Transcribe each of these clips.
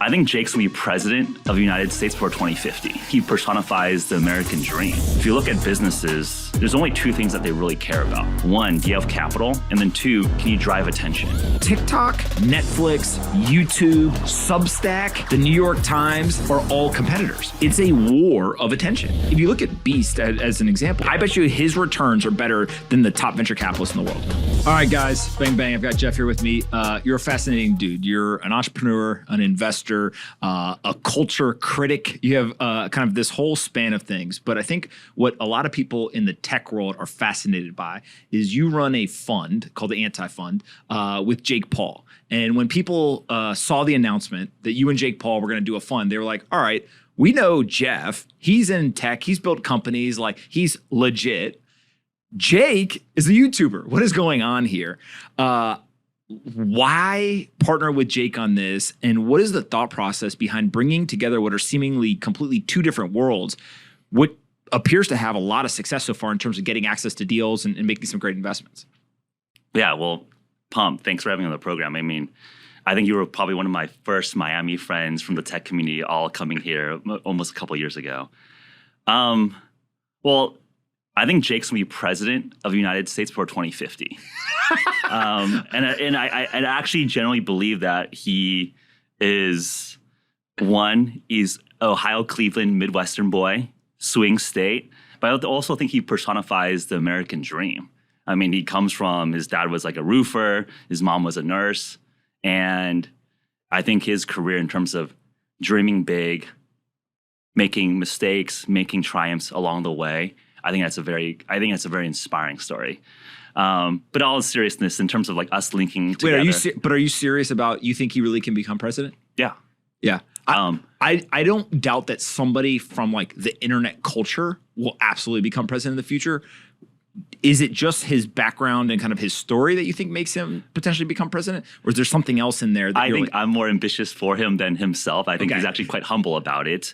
I think Jake's gonna be president of the United States for 2050. He personifies the American dream. If you look at businesses, there's only two things that they really care about. One, do you have capital? And then two, can you drive attention? TikTok, Netflix, YouTube, Substack, the New York Times are all competitors. It's a war of attention. If you look at Beast as an example, I bet you his returns are better than the top venture capitalists in the world. All right, guys, bang, bang. I've got Geoff here with me. You're a fascinating dude. You're an entrepreneur, an investor, a culture critic. You have kind of this whole span of things. But I think what a lot of people in the tech world are fascinated by is you run a fund called the Anti-Fund with Jake Paul. And when people saw the announcement that you and Jake Paul were going to do a fund, they were like, all right, we know Geoff. He's in tech. He's built companies. Like, he's legit. Jake is a YouTuber. What is going on here? Why partner with Jake on this? And what is the thought process behind bringing together what are seemingly completely two different worlds, what appears to have a lot of success so far in terms of getting access to deals and making some great investments? Yeah, well, Pomp, thanks for having me on the program. I mean, I think you were probably one of my first Miami friends from the tech community all coming here almost a couple of years ago. Well, I think Jake's gonna be president of the United States for 2050. And I actually generally believe that he is, one, he's Ohio, Cleveland, Midwestern boy, swing state. But I also think he personifies the American dream. I mean, he comes from, his dad was like a roofer, his mom was a nurse. And I think his career in terms of dreaming big, making mistakes, making triumphs along the way, I think that's a very inspiring story. But all seriousness, in terms of like us linking together. Wait, are you serious about, you think he really can become president? Yeah. Yeah. I don't doubt that somebody from like the internet culture will absolutely become president in the future. Is it just his background and kind of his story that you think makes him potentially become president? Or is there something else in there that I think I'm more ambitious for him than himself. I think he's actually quite humble about it.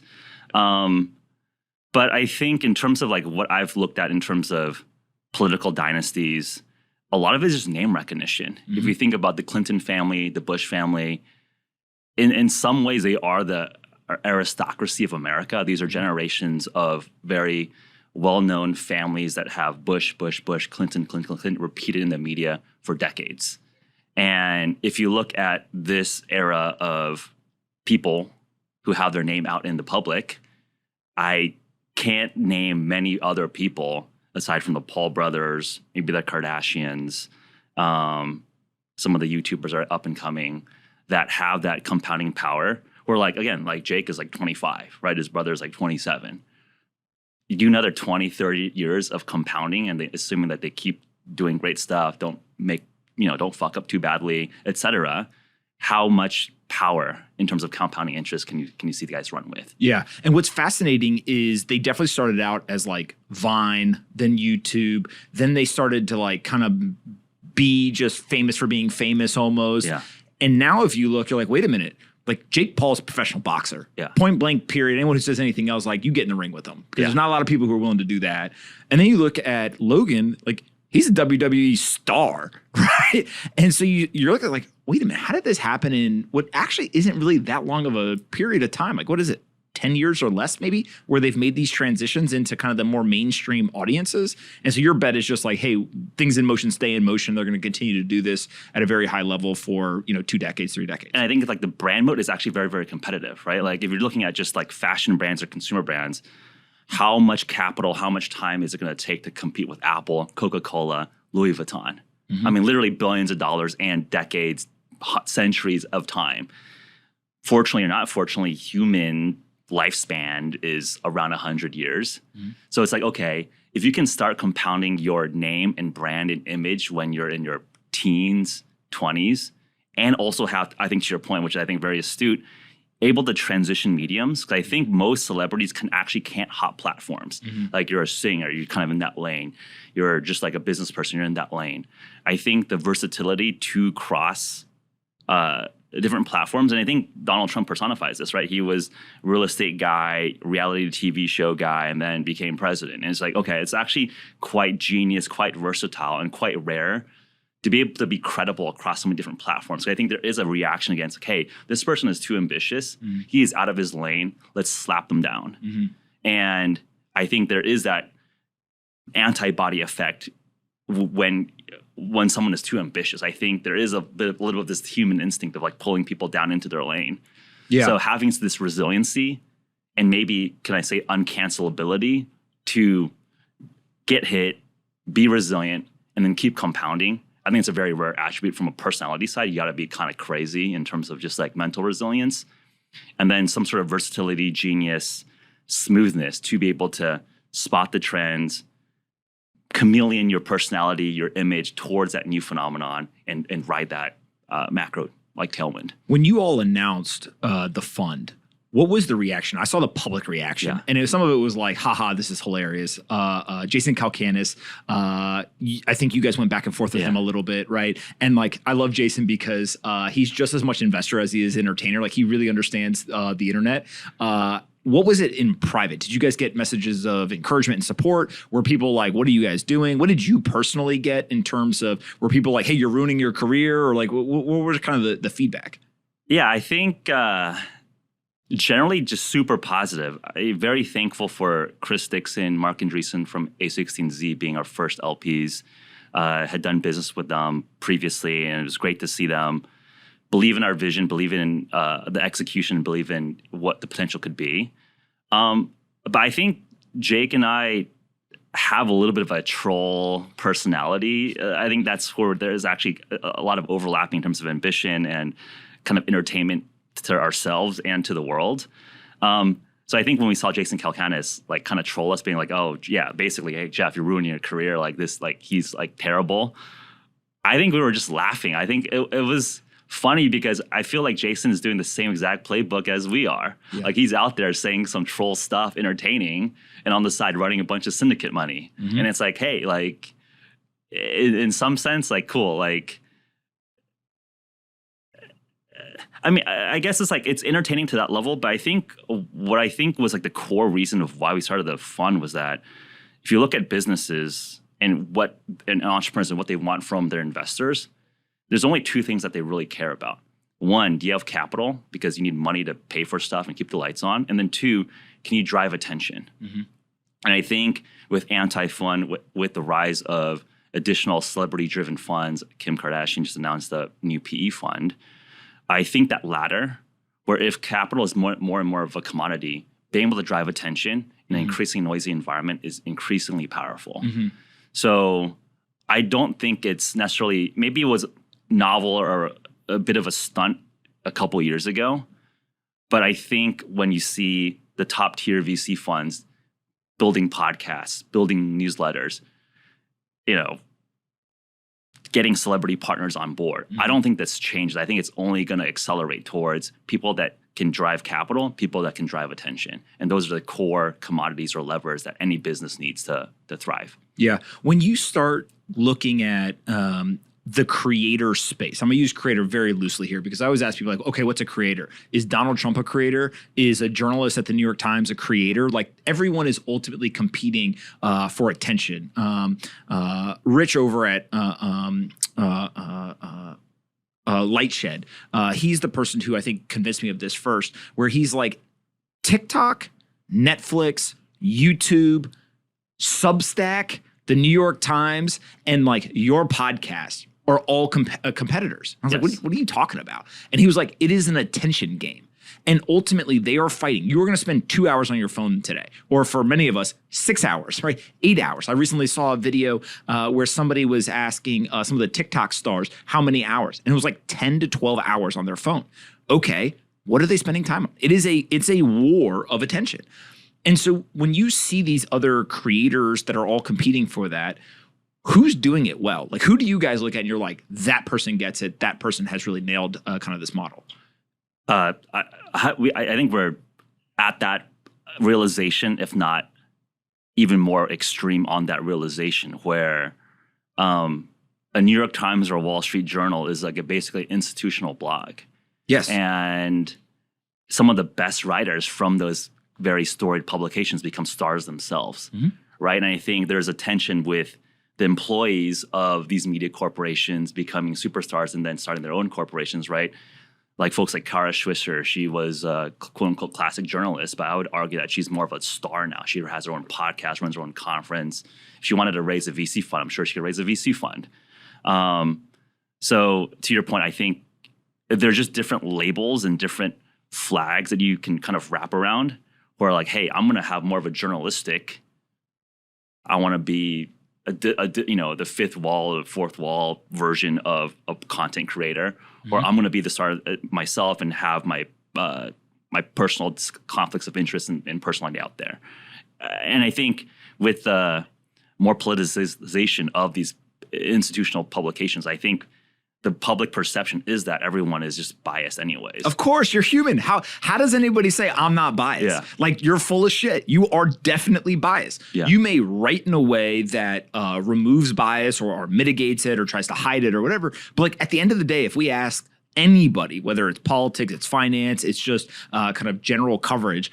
But I think in terms of like what I've looked at in terms of political dynasties, a lot of it is just name recognition. Mm-hmm. If you think about the Clinton family, the Bush family, in some ways they are the aristocracy of America. These are generations of very well-known families that have Bush, Clinton repeated in the media for decades. And if you look at this era of people who have their name out in the public, I can't name many other people aside from the Paul brothers, maybe the Kardashians, some of the YouTubers are up and coming that have that compounding power. Where like, again, like Jake is like 25, right? His brother's like 27. You do another 20, 30 years of compounding and assuming that they keep doing great stuff, don't fuck up too badly, et cetera. How much power in terms of compounding interest can you see the guys run with? Yeah. And what's fascinating is they definitely started out as like Vine, then YouTube, then they started to like kind of be just famous for being famous almost. Yeah. And now if you look, you're like, wait a minute. Like Jake Paul's a professional boxer. Yeah. Point blank, period. Anyone who says anything else, like you get in the ring with them. Because there's not a lot of people who are willing to do that. And then you look at Logan, like he's a WWE star, right? And so you're looking like, wait a minute, how did this happen in what actually isn't really that long of a period of time? Like what is it, 10 years or less maybe, where they've made these transitions into kind of the more mainstream audiences? And so your bet is just like, hey, things in motion stay in motion. They're going to continue to do this at a very high level for 2 decades, 3 decades. And I think like the brand mode is actually very, very competitive, right? Like if you're looking at just like fashion brands or consumer brands, how much capital, how much time is it going to take to compete with Apple, Coca-Cola, Louis Vuitton? Mm-hmm. I mean, literally billions of dollars and decades, centuries of time. Fortunately or not fortunately, human lifespan is around 100 years. Mm-hmm. So it's like, okay, if you can start compounding your name and brand and image when you're in your teens, 20s, and also have, I think to your point, which I think very astute, able to transition mediums. Because I think most celebrities can't hop platforms. Mm-hmm. Like you're a singer, you're kind of in that lane. You're just like a business person, you're in that lane. I think the versatility to cross different platforms, and I think Donald Trump personifies this, right? He was a real estate guy, reality TV show guy, and then became president. And it's like, okay, it's actually quite genius, quite versatile, and quite rare to be able to be credible across so many different platforms. So I think there is a reaction against, hey, this person is too ambitious. He is out of his lane. Let's slap them down. And I think there is that antibody effect when someone is too ambitious. I think there is a little bit of this human instinct of like pulling people down into their lane. Yeah. So having this resiliency and maybe, can I say, uncancelability to get hit, be resilient, and then keep compounding. I think it's a very rare attribute from a personality side. You got to be kind of crazy in terms of just like mental resilience. And then some sort of versatility, genius, smoothness to be able to spot the trends, chameleon your personality, your image towards that new phenomenon and ride that macro like tailwind. When you all announced the fund, what was the reaction? I saw the public reaction, and some of it was like, haha, this is hilarious. Jason Calacanis, I think you guys went back and forth with him a little bit, right? And like, I love Jason because he's just as much investor as he is entertainer. Like, he really understands the internet. What was it in private? Did you guys get messages of encouragement and support? Were people like, what are you guys doing? What did you personally get in terms of, were people like, hey, you're ruining your career? Or like, what was kind of the feedback? Yeah, I think generally just super positive. I'm very thankful for Chris Dixon, Mark Andreessen from A16Z being our first LPs. Had done business with them previously, and it was great to see them believe in our vision, believe in the execution, believe in what the potential could be. But I think Jake and I have a little bit of a troll personality. I think that's where there's actually a lot of overlapping in terms of ambition and kind of entertainment to ourselves and to the world. So I think when we saw Jason Calacanis like kind of troll us, being like, oh yeah, basically, hey Geoff, you're ruining your career, like this, like he's like terrible. I think we were just laughing. I think it was funny because I feel like Jason is doing the same exact playbook as we are. Yeah. Like he's out there saying some troll stuff, entertaining, and on the side running a bunch of syndicate money. And it's like, hey, like in some sense, like cool, like. I mean, I guess it's like it's entertaining to that level, but I think what I think was like the core reason of why we started the fund was that if you look at businesses and entrepreneurs and what they want from their investors, there's only two things that they really care about. One, do you have capital because you need money to pay for stuff and keep the lights on? And then two, can you drive attention? And I think with anti-fund, with the rise of additional celebrity-driven funds, Kim Kardashian just announced the new PE fund. I think that latter, where if capital is more and more of a commodity, being able to drive attention in an increasingly noisy environment is increasingly powerful. So I don't think it's necessarily, maybe it was novel or a bit of a stunt a couple years ago, but I think when you see the top tier VC funds building podcasts, building newsletters, getting celebrity partners on board. I don't think that's changed. I think it's only going to accelerate towards people that can drive capital, people that can drive attention. And those are the core commodities or levers that any business needs to thrive. Yeah. When you start looking at the creator space, I'm going to use creator very loosely here because I always ask people like, okay, what's a creator? Is Donald Trump a creator? Is a journalist at the New York Times a creator? Like everyone is ultimately competing for attention. Rich over at Lightshed, he's the person who I think convinced me of this first, where he's like TikTok, Netflix, YouTube, Substack, the New York Times, and like your podcast are all competitors. I was like, what are you talking about? And he was like, it is an attention game. And ultimately, they are fighting. You are going to spend 2 hours on your phone today, or for many of us, 6 hours, right? 8 hours. I recently saw a video where somebody was asking some of the TikTok stars how many hours, and it was like 10 to 12 hours on their phone. Okay, what are they spending time on? It's a war of attention. And so when you see these other creators that are all competing for that, who's doing it well? Like, who do you guys look at and you're like, that person gets it, that person has really nailed kind of this model? I think we're at that realization, if not even more extreme on that realization, where a New York Times or a Wall Street Journal is like a basically institutional blog. Yes. And some of the best writers from those very storied publications become stars themselves, right? And I think there's a tension with the employees of these media corporations becoming superstars and then starting their own corporations, right? Like folks like Kara Swisher, she was a quote unquote classic journalist, but I would argue that she's more of a star now. She has her own podcast, runs her own conference. If she wanted to raise a VC fund, I'm sure she could raise a VC fund. So to your point, I think there's just different labels and different flags that you can kind of wrap around where like, hey, I'm going to have more of a journalistic, I want to be the fifth wall or fourth wall version of a content creator, or I'm going to be the star myself and have my personal conflicts of interest and personality out there. And I think with more politicization of these institutional publications, I think the public perception is that everyone is just biased anyways. Of course, you're human. How does anybody say I'm not biased? Yeah. Like, you're full of shit. You are definitely biased. Yeah. You may write in a way that removes bias or mitigates it or tries to hide it or whatever. But like at the end of the day, if we ask anybody, whether it's politics, it's finance, it's just kind of general coverage,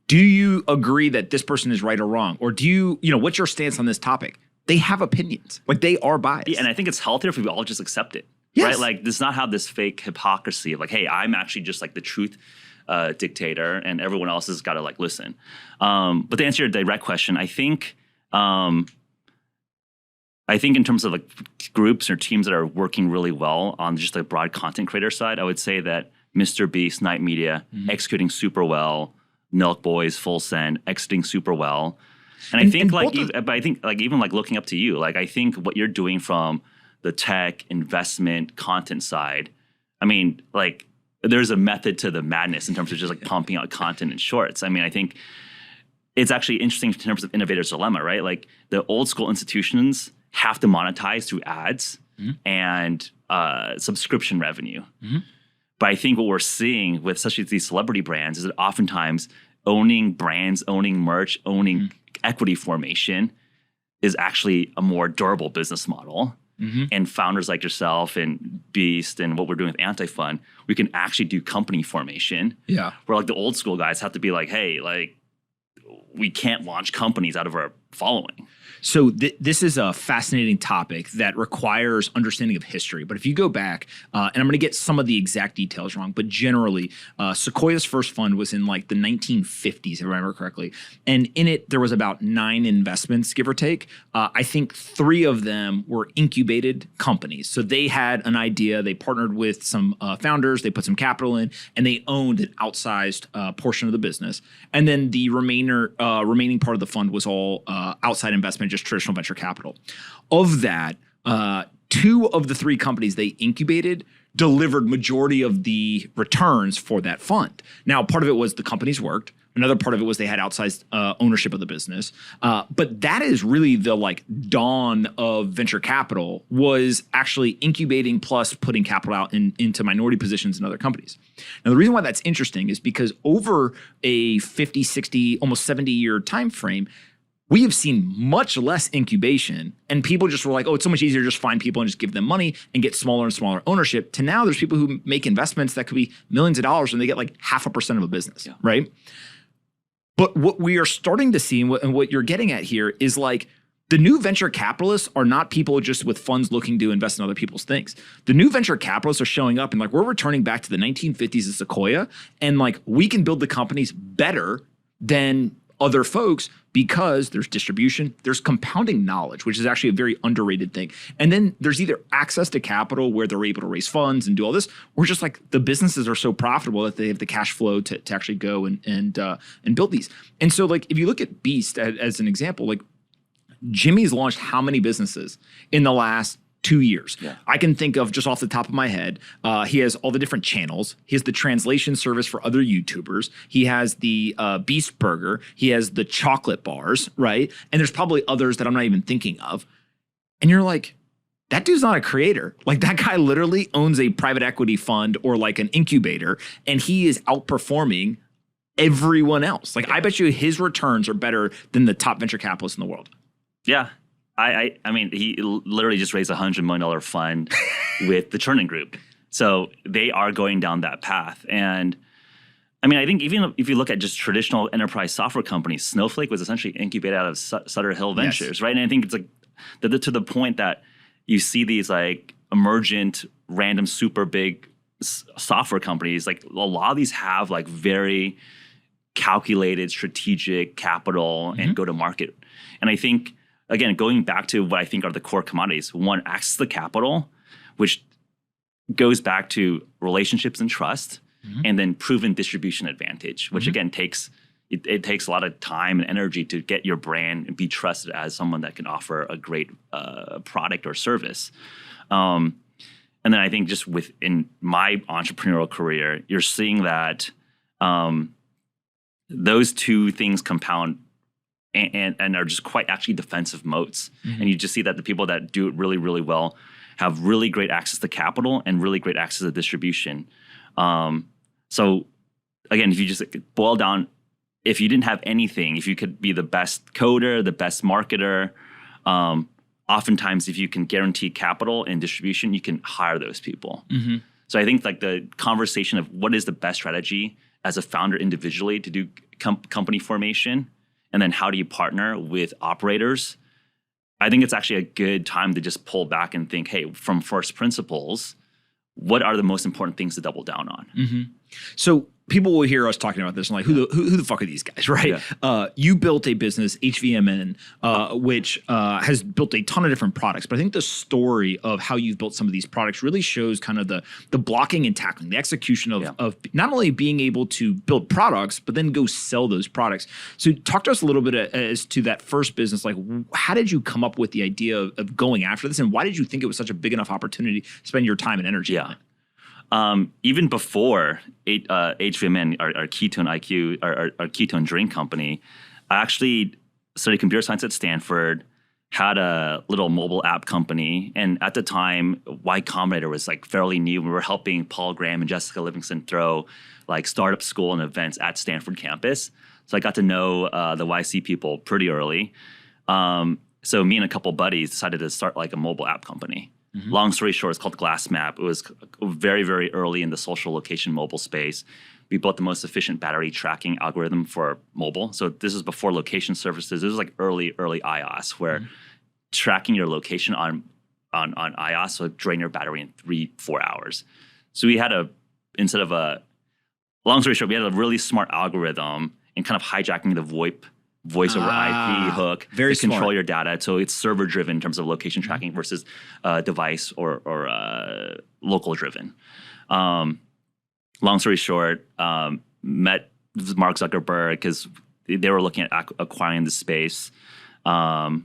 do you agree that this person is right or wrong? Or do you what's your stance on this topic? They have opinions. Like, they are biased. Yeah, and I think it's healthier if we all just accept it. Yes. Right? Like, does not have this fake hypocrisy of like, hey, I'm actually just like the truth dictator and everyone else has got to like listen. But to answer your direct question, I think in terms of like groups or teams that are working really well on just the broad content creator side, I would say that MrBeast, Night Media, executing super well, Milk Boys, Full Send, exiting super well. And I think even like looking up to you, like I think what you're doing from the tech, investment, content side, I mean, like there's a method to the madness in terms of just like pumping out content in shorts. I mean, I think it's actually interesting in terms of innovator's dilemma, right? Like the old school institutions have to monetize through ads and subscription revenue. But I think what we're seeing with especially these celebrity brands is that oftentimes owning brands, owning merch, owning equity formation is actually a more durable business model. And founders like yourself and Beast and what we're doing with Anti-Fund, we can actually do company formation. Yeah. Where like the old school guys have to be like, hey, like we can't launch companies out of our following. So this is a fascinating topic that requires understanding of history. But if you go back, and I'm going to get some of the exact details wrong, but generally, Sequoia's first fund was in like the 1950s, if I remember correctly. And in it, there was about 9 investments, give or take. I think 3 of them were incubated companies. So they had an idea, they partnered with some founders, they put some capital in, and they owned an outsized portion of the business. And then the remaining part of the fund was all outside investment, just traditional venture capital. Of that, 2 of the 3 companies they incubated delivered majority of the returns for that fund. Now, part of it was the companies worked. Another part of it was they had outsized ownership of the business. But that is really the like dawn of venture capital, was actually incubating plus putting capital out into minority positions in other companies. Now, the reason why that's interesting is because over a 50, 60, almost 70-year time frame, we have seen much less incubation, and people just were like, oh, it's so much easier to just find people and just give them money and get smaller and smaller ownership, to now there's people who make investments that could be millions of dollars and they get like 0.5% of a business, right? But what we are starting to see, and what you're getting at here, is like the new venture capitalists are not people just with funds looking to invest in other people's things. The new venture capitalists are showing up and like, we're returning back to the 1950s of Sequoia, and like we can build the companies better than other folks because there's distribution, there's compounding knowledge, which is actually a very underrated thing. And then there's either access to capital where they're able to raise funds and do all this, or just like the businesses are so profitable that they have the cash flow to actually go and build these. And so like if you look at Beast as an example, like Jimmy's launched how many businesses in the last 2 years? Yeah. I can think of just off the top of my head. He has all the different channels. He has the translation service for other YouTubers. He has the Beast Burger. He has the chocolate bars, right? And there's probably others that I'm not even thinking of. And you're like, that dude's not a creator. Like that guy literally owns a private equity fund or like an incubator, and he is outperforming everyone else. Like I bet you his returns are better than the top venture capitalists in the world. Yeah. I mean, he literally just raised a $100 million fund with the Chernin Group. So they are going down that path. And I mean, I think even if you look at just traditional enterprise software companies, Snowflake was essentially incubated out of Sutter Hill Ventures, right? And I think it's like to the point that you see these like emergent, random, super big software companies. Like a lot of these have like very calculated strategic capital and go to market. And I think, again, going back to what I think are the core commodities, one, access to capital, which goes back to relationships and trust, and then proven distribution advantage, which again takes it takes a lot of time and energy to get your brand and be trusted as someone that can offer a great product or service. And then I think just within my entrepreneurial career, you're seeing that those two things compound and are just quite actually defensive moats. And you just see that the people that do it really, really well have really great access to capital and really great access to distribution. So again, if you just boil down, if you didn't have anything, if you could be the best coder, the best marketer, oftentimes if you can guarantee capital and distribution, you can hire those people. So I think like the conversation of what is the best strategy as a founder individually to do company formation, and then how do you partner with operators? I think it's actually a good time to just pull back and think, hey, from first principles, what are the most important things to double down on? So people will hear us talking about this and like, who the fuck are these guys, right? You built a business, HVMN, which has built a ton of different products. But I think the story of how you've built some of these products really shows kind of the blocking and tackling, the execution of not only being able to build products, but then go sell those products. So talk to us a little bit as to that first business. Like, how did you come up with the idea of going after this? And why did you think it was such a big enough opportunity to spend your time and energy on it? Even before HVMN, our Keytone-IQ, our ketone drink company, I actually studied computer science at Stanford, had a little mobile app company. And at the time, Y Combinator was like fairly new. We were helping Paul Graham and Jessica Livingston throw like startup school and events at Stanford campus. So I got to know the YC people pretty early. So me and a couple buddies decided to start like a mobile app company. Long story short, it's called GlassMap. It was very, very early in the social location mobile space. We built the most efficient battery tracking algorithm for mobile. So this is before location services. This was like early iOS, where tracking your location on iOS would drain your battery in 3-4 hours. So we had long story short, we had a really smart algorithm and kind of hijacking the voice over IP hook to control your data. So it's server driven in terms of location tracking versus device or local driven. Long story short, met Mark Zuckerberg because they were looking at acquiring the space. And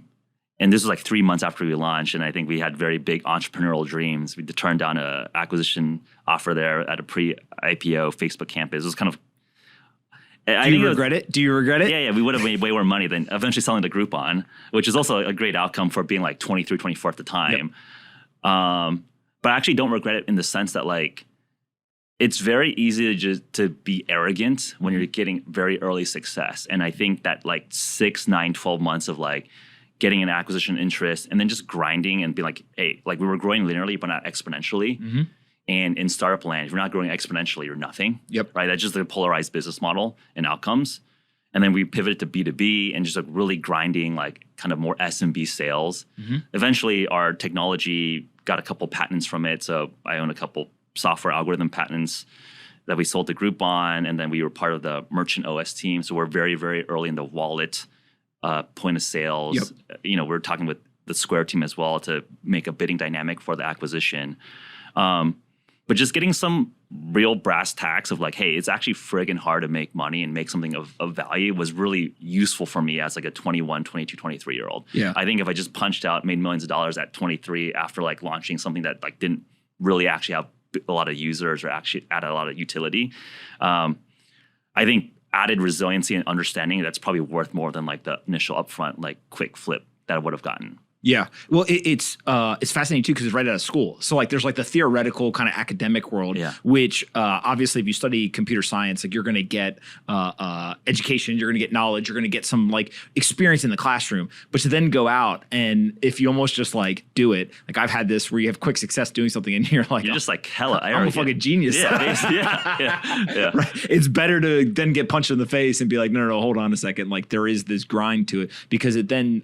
this was like 3 months after we launched. And I think we had very big entrepreneurial dreams. We turned down an acquisition offer there at a pre-IPO Facebook campus. It was kind of, Do you regret it? Yeah, we would have made way more money than eventually selling the Groupon, which is also a great outcome for being like 23, 24 at the time. But I actually don't regret it in the sense that like it's very easy to be arrogant when you're getting very early success. And I think that like 6, 9, 12 months of like getting an acquisition interest and then just grinding and be like, hey, like we were growing linearly but not exponentially. And in startup land, if you're not growing exponentially, you're nothing. Right? That's just the polarized business model and outcomes. And then we pivoted to B2B and just like really grinding like kind of more SMB sales. Eventually, our technology got a couple patents from it. So I own a couple software algorithm patents that we sold to Groupon. And then we were part of the merchant OS team. So we're very, very early in the wallet point of sales. We're talking with the Square team as well to make a bidding dynamic for the acquisition. But just getting some real brass tacks of like, hey, it's actually friggin' hard to make money and make something of value was really useful for me as like a 21, 22, 23-year-old. I think if I just punched out, made millions of dollars at 23 after like launching something that like didn't really actually have a lot of users or actually added a lot of utility, I think added resiliency and understanding that's probably worth more than like the initial upfront like quick flip that I would have gotten. Yeah. Well, it's fascinating too because it's right out of school. So like there's like the theoretical kind of academic world, which obviously if you study computer science, like you're going to get education, you're going to get knowledge, you're going to get some like experience in the classroom. But to then go out and if you almost just like do it, like I've had this where you have quick success doing something and you're like, you're just like hella arrogant. I'm a fucking genius. Yeah. Right? It's better to then get punched in the face and be like, no, hold on a second. Like there is this grind to it because it then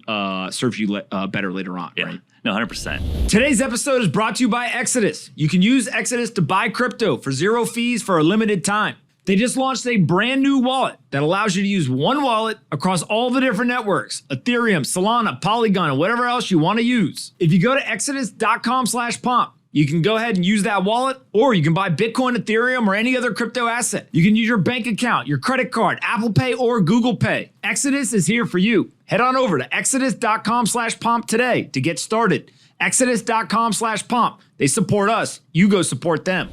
serves you better later on, right? No, 100%. Today's episode is brought to you by Exodus. You can use Exodus to buy crypto for 0 fees for a limited time. They just launched a brand new wallet that allows you to use one wallet across all the different networks, Ethereum, Solana, Polygon, and whatever else you want to use. If you go to exodus.com/pomp, you can go ahead and use that wallet, or you can buy Bitcoin, Ethereum, or any other crypto asset. You can use your bank account, your credit card, Apple Pay, or Google Pay. Exodus is here for you. Head on over to exodus.com/pomp today to get started. Exodus.com/pomp. They support us. You go support them.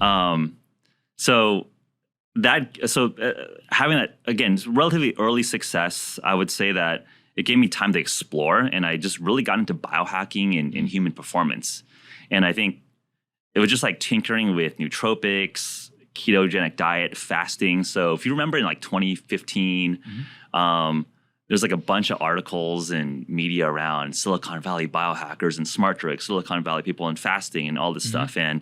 Having that, again, relatively early success, I would say that it gave me time to explore, and I just really got into biohacking and human performance. And I think it was just like tinkering with nootropics, ketogenic diet, fasting. So if you remember in like 2015, there's like a bunch of articles and media around Silicon Valley biohackers and smart tricks, Silicon Valley people and fasting and all this stuff. And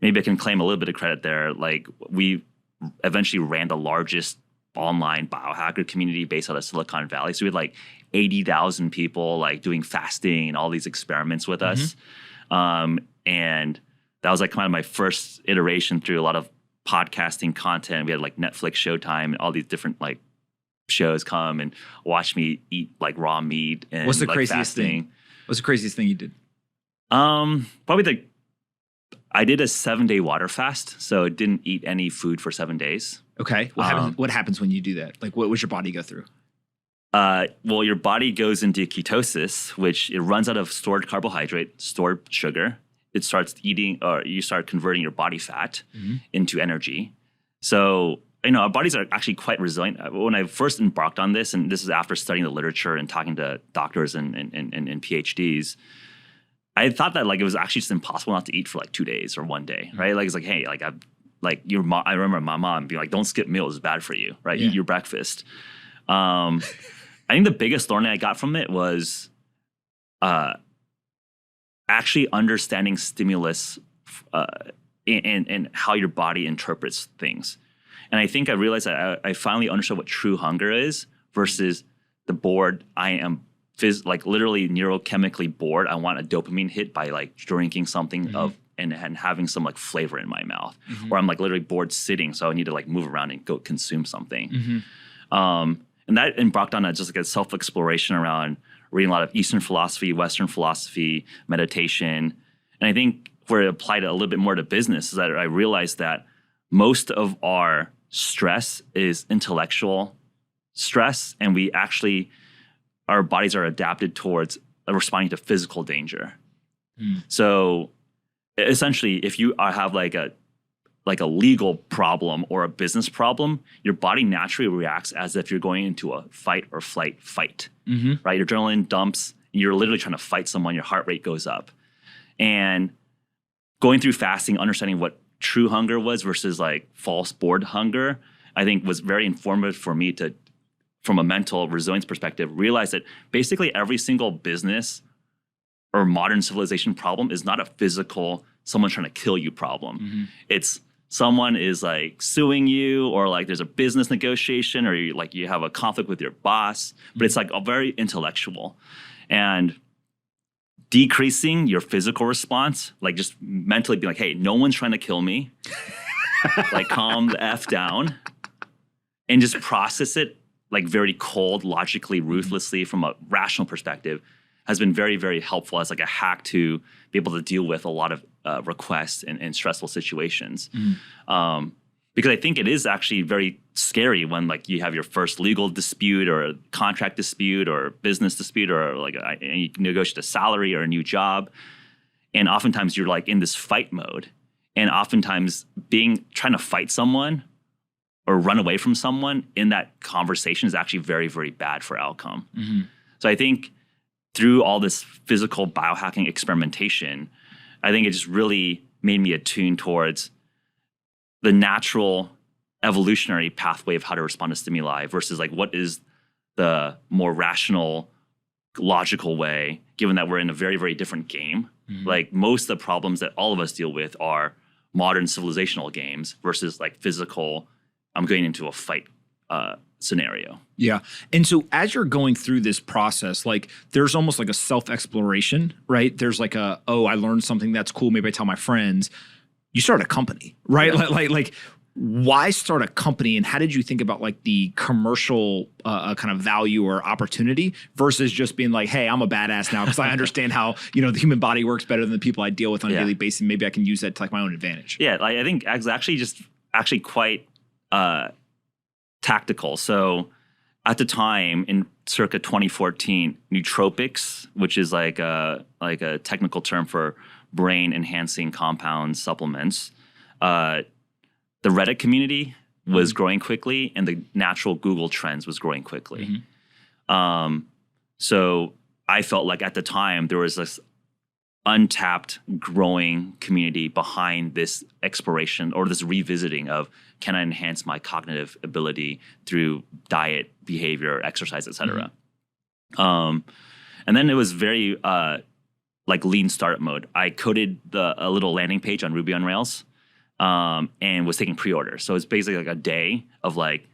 maybe I can claim a little bit of credit there. Like, we eventually ran the largest online biohacker community based out of Silicon Valley. So we had like 80,000 people like doing fasting and all these experiments with us. And that was like kind of my first iteration through a lot of podcasting content. We had like Netflix, Showtime, and all these different like shows come and watch me eat like raw meat and What's the like craziest fasting. thing? What's the craziest thing you did? Probably I did a 7-day water fast, so didn't eat any food for 7 days. Okay. What happens when you do that? Like, what does your body go through? Well, your body goes into ketosis, which it runs out of stored carbohydrate, stored sugar. It starts eating, or you start converting your body fat into energy. So, our bodies are actually quite resilient. When I first embarked on this, and this is after studying the literature and talking to doctors and PhDs, I thought that like it was actually just impossible not to eat for like 2 days or 1 day, right? Like, it's like, hey, like I remember my mom being like, don't skip meals, it's bad for you, right? Yeah. Eat your breakfast. I think the biggest learning I got from it was actually understanding stimulus and how your body interprets things. And I think I realized that I finally understood what true hunger is versus the bored. I am like literally neurochemically bored. I want a dopamine hit by like drinking something and having some like flavor in my mouth. Or I'm like literally bored sitting, so I need to like move around and go consume something. And that embarked on just like a self-exploration around reading a lot of Eastern philosophy, Western philosophy, meditation. And I think where it applied a little bit more to business is that I realized that most of our stress is intellectual stress, and our bodies are adapted towards responding to physical danger. So essentially, if you have like a legal problem or a business problem, your body naturally reacts as if you're going into a fight or flight fight, right? Your adrenaline dumps, you're literally trying to fight someone, your heart rate goes up. And going through fasting, understanding what true hunger was versus like false bored hunger, I think was very informative for me to, from a mental resilience perspective, realize that basically every single business or modern civilization problem is not a physical, someone trying to kill you problem. It's someone is like suing you, or like there's a business negotiation, or you have a conflict with your boss, but it's like a very intellectual. And decreasing your physical response, like just mentally being like, hey, no one's trying to kill me. Like calm the F down and just process it like very cold, logically, ruthlessly from a rational perspective has been very, very helpful as like a hack to be able to deal with a lot of requests and stressful situations. Because I think it is actually very scary when like you have your first legal dispute or a contract dispute or business dispute, or like you negotiate a salary or a new job. And oftentimes you're like in this fight mode. And oftentimes trying to fight someone or run away from someone in that conversation is actually very, very bad for outcome. So I think through all this physical biohacking experimentation, I think it just really made me attuned towards the natural evolutionary pathway of how to respond to stimuli versus like what is the more rational, logical way, given that we're in a very, very different game. Like most of the problems that all of us deal with are modern civilizational games versus like physical, I'm going into a fight scenario. Yeah. And so as you're going through this process, like there's almost like a self-exploration, right? There's like I learned something that's cool. Maybe I tell my friends. You start a company, right? Yeah. Like why start a company, and how did you think about like the commercial kind of value or opportunity versus just being like, hey, I'm a badass now because I understand how, the human body works better than the people I deal with on a daily basis. Maybe I can use that to like my own advantage. Yeah. Like, I think it's actually quite tactical. So at the time in circa 2014, Nootropics, which is like a technical term for brain enhancing compound supplements, the Reddit community was growing quickly, and the natural Google trends was growing quickly. So I felt like at the time there was this untapped growing community behind this exploration or this revisiting of, can I enhance my cognitive ability through diet, behavior, exercise, et cetera. And then it was very like lean startup mode. I coded a little landing page on Ruby on Rails. And was taking pre-orders. So it's basically like a day of like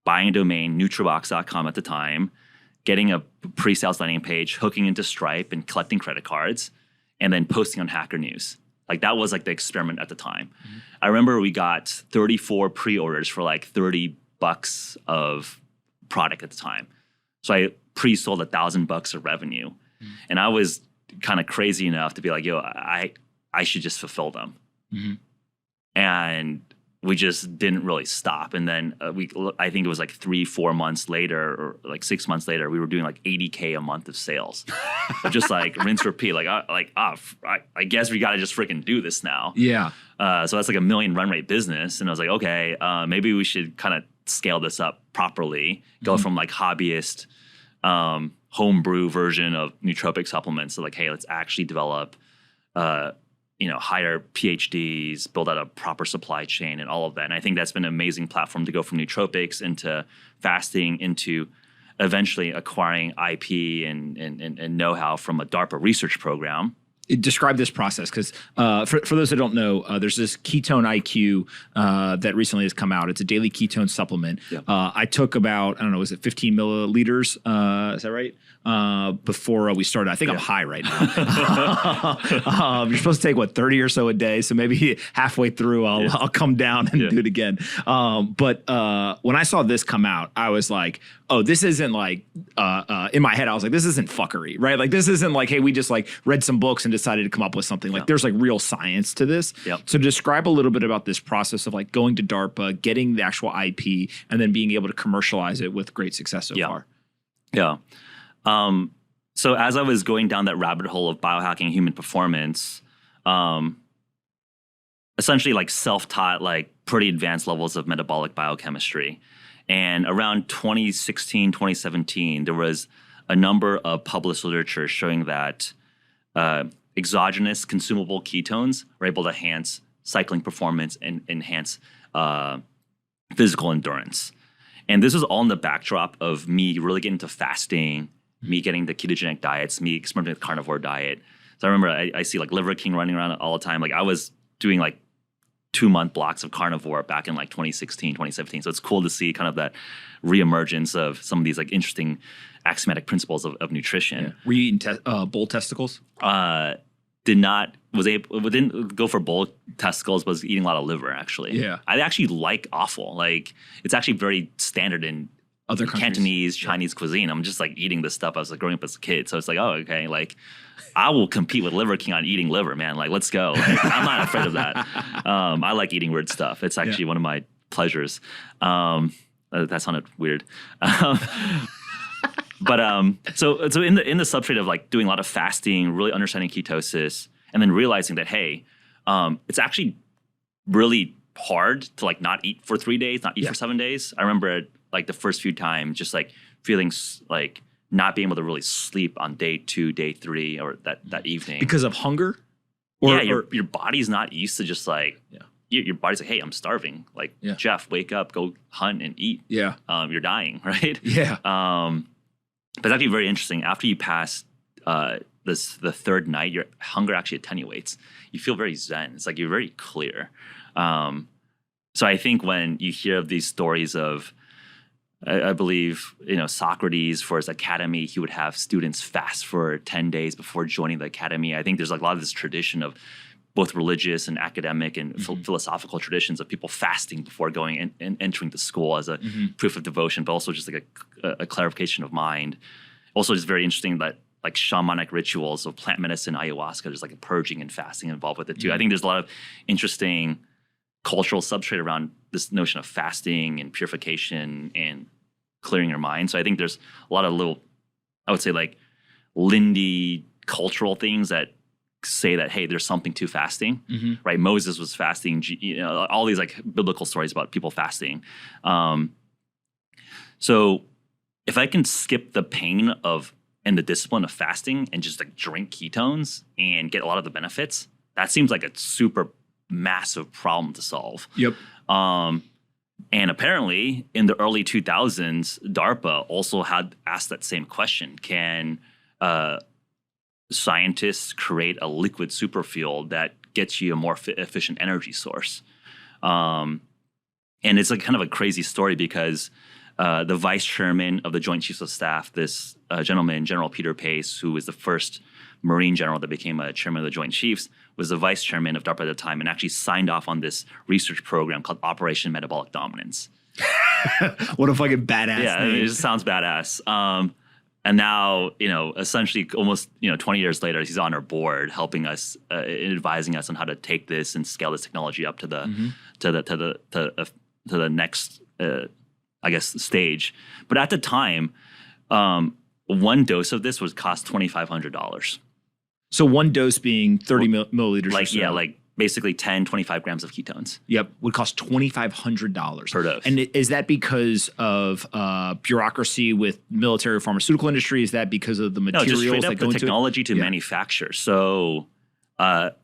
buying a domain, Nutrabox.com at the time, getting a pre-sales landing page, hooking into Stripe and collecting credit cards, and then posting on Hacker News. Like that was like the experiment at the time. I remember we got 34 pre-orders for like $30 of product at the time. So I pre-sold $1,000 of revenue. And I was kind of crazy enough to be like, yo, I should just fulfill them. And we just didn't really stop. And then I think it was like 3-4 months later, or like 6 months later, we were doing like $80K a month of sales. Just like rinse, repeat. I guess we got to just freaking do this now. Yeah. So that's like $1 million run rate business. And I was like, okay, maybe we should kind of scale this up properly. Go from like hobbyist, homebrew version of nootropic supplements to like, hey, let's actually develop hire PhDs, build out a proper supply chain and all of that. And I think that's been an amazing platform to go from nootropics into fasting into eventually acquiring IP and know-how from a DARPA research program. Describe this process, because for those that don't know, there's this Keytone-IQ that recently has come out. It's a daily ketone supplement. Yeah. I took about, is it 15 milliliters? Is that right? Before we started. I think I'm high right now. You're supposed to take 30 or so a day. So maybe halfway through I'll come down and do it again. But when I saw this come out, I was like, oh, this isn't like, in my head, I was like, this isn't fuckery, right? Like this isn't like, hey, we just like read some books and decided to come up with something. Like there's like real science to this. Yep. So describe a little bit about this process of like going to DARPA, getting the actual IP, and then being able to commercialize it with great success so far. Yeah. So as I was going down that rabbit hole of biohacking human performance, essentially like self-taught, like pretty advanced levels of metabolic biochemistry. And around 2016, 2017, there was a number of published literature showing that exogenous consumable ketones were able to enhance cycling performance and enhance physical endurance. And this was all in the backdrop of me really getting into fasting, me getting the ketogenic diets, me experimenting with carnivore diet. So I remember I see like Liver King running around all the time. Like I was doing like 2-month blocks of carnivore back in like 2016, 2017. So it's cool to see kind of that reemergence of some of these like interesting axiomatic principles of nutrition. Yeah. Were you eating bull testicles? Didn't go for bull testicles, was eating a lot of liver actually. Yeah. I actually like offal. Like it's actually very standard in other countries. Cantonese, Chinese cuisine. I'm just like eating this stuff. I was like growing up as a kid. So it's like, oh, okay. Like I will compete with Liver King on eating liver, man. Like, let's go. Like, I'm not afraid of that. I like eating weird stuff. It's actually one of my pleasures. That sounded weird. But so in the substrate of like doing a lot of fasting, really understanding ketosis, and then realizing that, hey, it's actually really hard to like not eat for 3 days, not eat for 7 days. I remember like the first few times just like feeling like not being able to really sleep on day 2, day 3, or that evening. Because of hunger? Your body's not used to just like, your body's like, hey, I'm starving. Like, Geoff, wake up, go hunt and eat. Yeah. You're dying, right? Yeah. But it's actually very interesting. After you pass the third night, your hunger actually attenuates. You feel very zen. It's like you're very clear. So I think when you hear of these stories of I believe, Socrates, for his academy, he would have students fast for 10 days before joining the academy. I think there's like a lot of this tradition of both religious and academic and philosophical traditions of people fasting before going and entering the school as a proof of devotion, but also just like a clarification of mind. Also, just very interesting that like shamanic rituals of plant medicine, ayahuasca, there's like a purging and fasting involved with it too. I think there's a lot of interesting cultural substrate around this notion of fasting and purification and clearing your mind. So I think there's a lot of little, I would say like Lindy cultural things that say that, hey, there's something to fasting, right? Moses was fasting, all these like biblical stories about people fasting. So if I can skip the pain of and the discipline of fasting and just like drink ketones and get a lot of the benefits, that seems like a super massive problem to solve. Yep. And apparently in the early 2000s, DARPA also had asked that same question. Can scientists create a liquid superfuel that gets you a more efficient energy source? And it's like kind of a crazy story because the vice chairman of the Joint Chiefs of Staff, this gentleman, General Peter Pace, who was the first Marine general that became a chairman of the Joint Chiefs, was the vice chairman of DARPA at the time and actually signed off on this research program called Operation Metabolic Dominance. What a fucking badass name. It just sounds badass. And now, essentially almost, 20 years later, he's on our board helping us, advising us on how to take this and scale this technology up to the next, I guess, stage. But at the time, one dose of this would cost $2,500. So one dose being 30 milliliters like, or so. Yeah, like basically 10, 25 grams of ketones. Yep, would cost $2,500 per dose. And is that because of bureaucracy with military or pharmaceutical industry? Is that because of the materials? No, just straight that up go the into technology to manufacture. So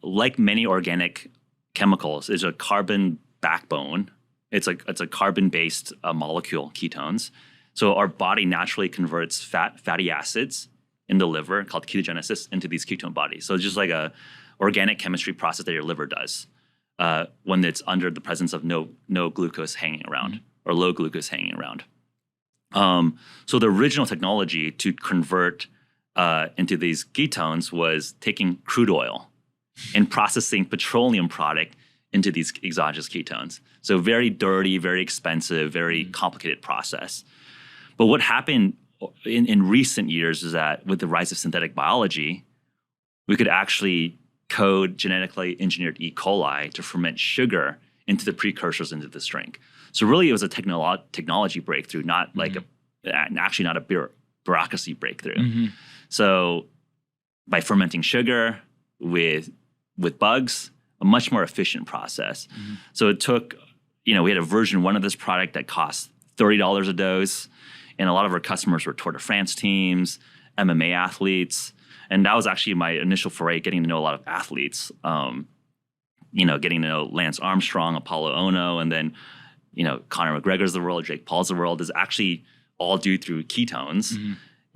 like many organic chemicals, there's a carbon backbone. It's a carbon-based molecule, ketones. So our body naturally converts fatty acids in the liver called ketogenesis into these ketone bodies. So it's just like a organic chemistry process that your liver does when it's under the presence of no glucose hanging around or low glucose hanging around. So the original technology to convert into these ketones was taking crude oil and processing petroleum product into these exogenous ketones. So very dirty, very expensive, very complicated process. But what happened in recent years is that with the rise of synthetic biology, we could actually code genetically engineered E. coli to ferment sugar into the precursors into this drink. So really it was a technology breakthrough, not like actually not a bureaucracy breakthrough. So by fermenting sugar with bugs, a much more efficient process. So it took, we had a version 1 of this product that cost $30 a dose. And a lot of our customers were Tour de France teams, MMA athletes. And that was actually my initial foray, getting to know a lot of athletes, getting to know Lance Armstrong, Apollo Ono, and then, Conor McGregor's the world, Jake Paul's the world is actually all due through ketones.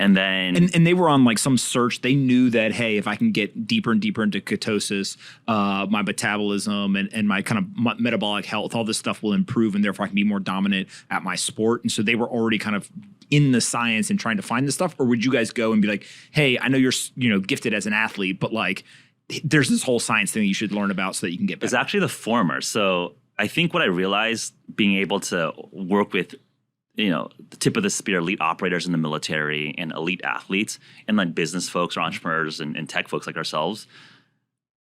And then... And they were on like some search. They knew that, hey, if I can get deeper and deeper into ketosis, my metabolism and my kind of metabolic health, all this stuff will improve and therefore I can be more dominant at my sport. And so they were already kind of in the science and trying to find this stuff? Or would you guys go and be like, hey, I know you're gifted as an athlete, but like there's this whole science thing that you should learn about so that you can get better? It's actually the former. So I think what I realized being able to work with the tip of the spear elite operators in the military and elite athletes and like business folks or entrepreneurs and tech folks like ourselves,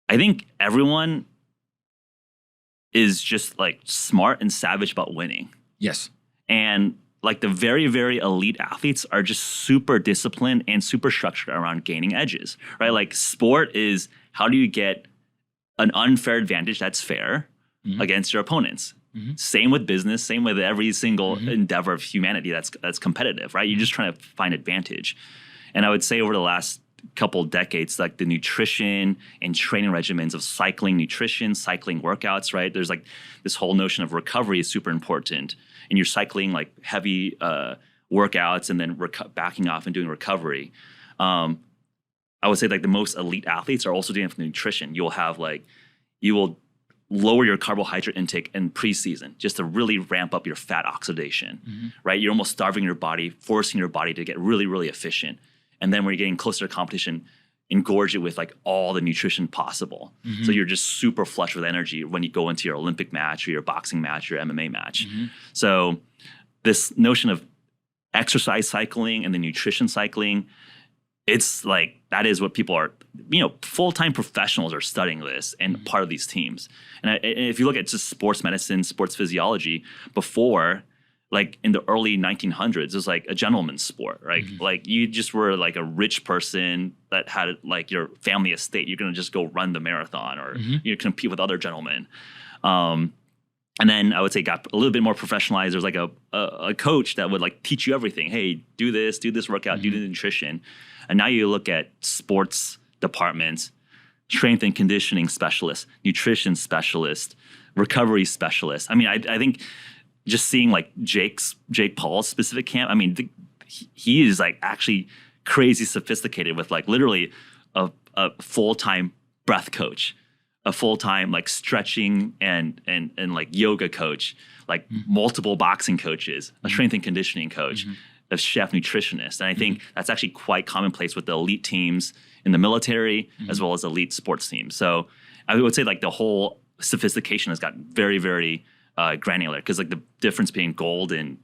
I think everyone is just like smart and savage about winning. Yes. And like the very, very elite athletes are just super disciplined and super structured around gaining edges, right? Like sport is how do you get an unfair advantage that's fair against your opponents? Same with business, same with every single endeavor of humanity that's competitive, right? You're just trying to find advantage. And I would say over the last couple decades, like the nutrition and training regimens of cycling nutrition, cycling workouts, right? There's like this whole notion of recovery is super important. And you're cycling like heavy workouts and then backing off and doing recovery. I would say like the most elite athletes are also doing it for nutrition. You will lower your carbohydrate intake in preseason just to really ramp up your fat oxidation, right? You're almost starving your body, forcing your body to get really, really efficient. And then when you're getting closer to competition, engorge it with like all the nutrition possible. So you're just super flush with energy when you go into your Olympic match or your boxing match or your MMA match. So this notion of exercise cycling and the nutrition cycling, it's like, that is what people are, full-time professionals are studying this and part of these teams. And if you look at just sports medicine, sports physiology, before, like in the early 1900s, it was like a gentleman's sport, right? Like you just were like a rich person that had like your family estate. You're going to just go run the marathon or you compete with other gentlemen. And then I would say got a little bit more professionalized. There's like a coach that would like teach you everything. Hey, do this workout, do the nutrition. And now you look at sports departments, strength and conditioning specialists, nutrition specialists, recovery specialists. I mean, I think just seeing like Jake Paul's specific camp, I mean, he is like actually crazy sophisticated with like literally a full-time breath coach, a full-time like stretching and like yoga coach, like multiple boxing coaches, a strength and conditioning coach, a chef nutritionist. And I think that's actually quite commonplace with the elite teams in the military as well as elite sports teams. So I would say like the whole sophistication has gotten very, very granular, because like the difference between gold and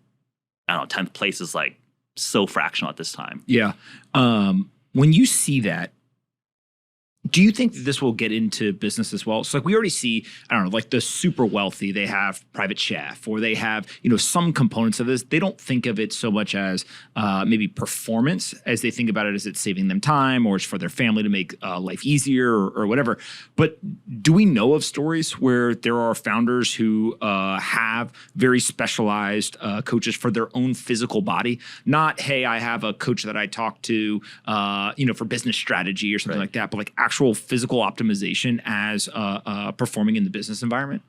10th place is like so fractional at this time. Yeah. When you see that, do you think that this will get into business as well? So like we already see, I don't know, like the super wealthy, they have private chef or they have, some components of this. They don't think of it so much as maybe performance as they think about it as it's saving them time or it's for their family to make life easier or whatever. But do we know of stories where there are founders who have very specialized coaches for their own physical body? Not, hey, I have a coach that I talk to, for business strategy or something like that, but like actual physical optimization as performing in the business environment?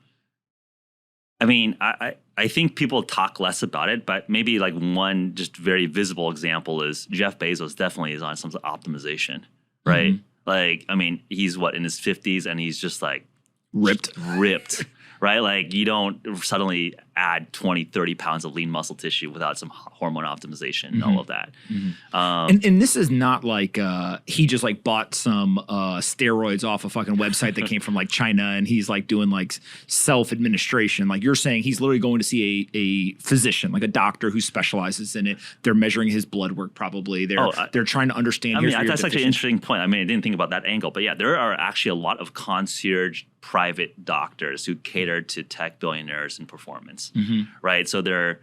I mean, I think people talk less about it, but maybe like one just very visible example is Jeff Bezos definitely is on some optimization, right? Like, I mean, he's in his 50s and he's just like ripped, right? Like you don't suddenly add 20, 30 pounds of lean muscle tissue without some hormone optimization and all of that. And this is not like he just like bought some steroids off a fucking website that came from like China and he's like doing like self-administration. Like you're saying he's literally going to see a physician, like a doctor who specializes in it. They're measuring his blood work probably. They're trying to understand. I mean, that's actually an interesting point. I mean, I didn't think about that angle, but yeah, there are actually a lot of concierge private doctors who cater to tech billionaires and performance, right? So they're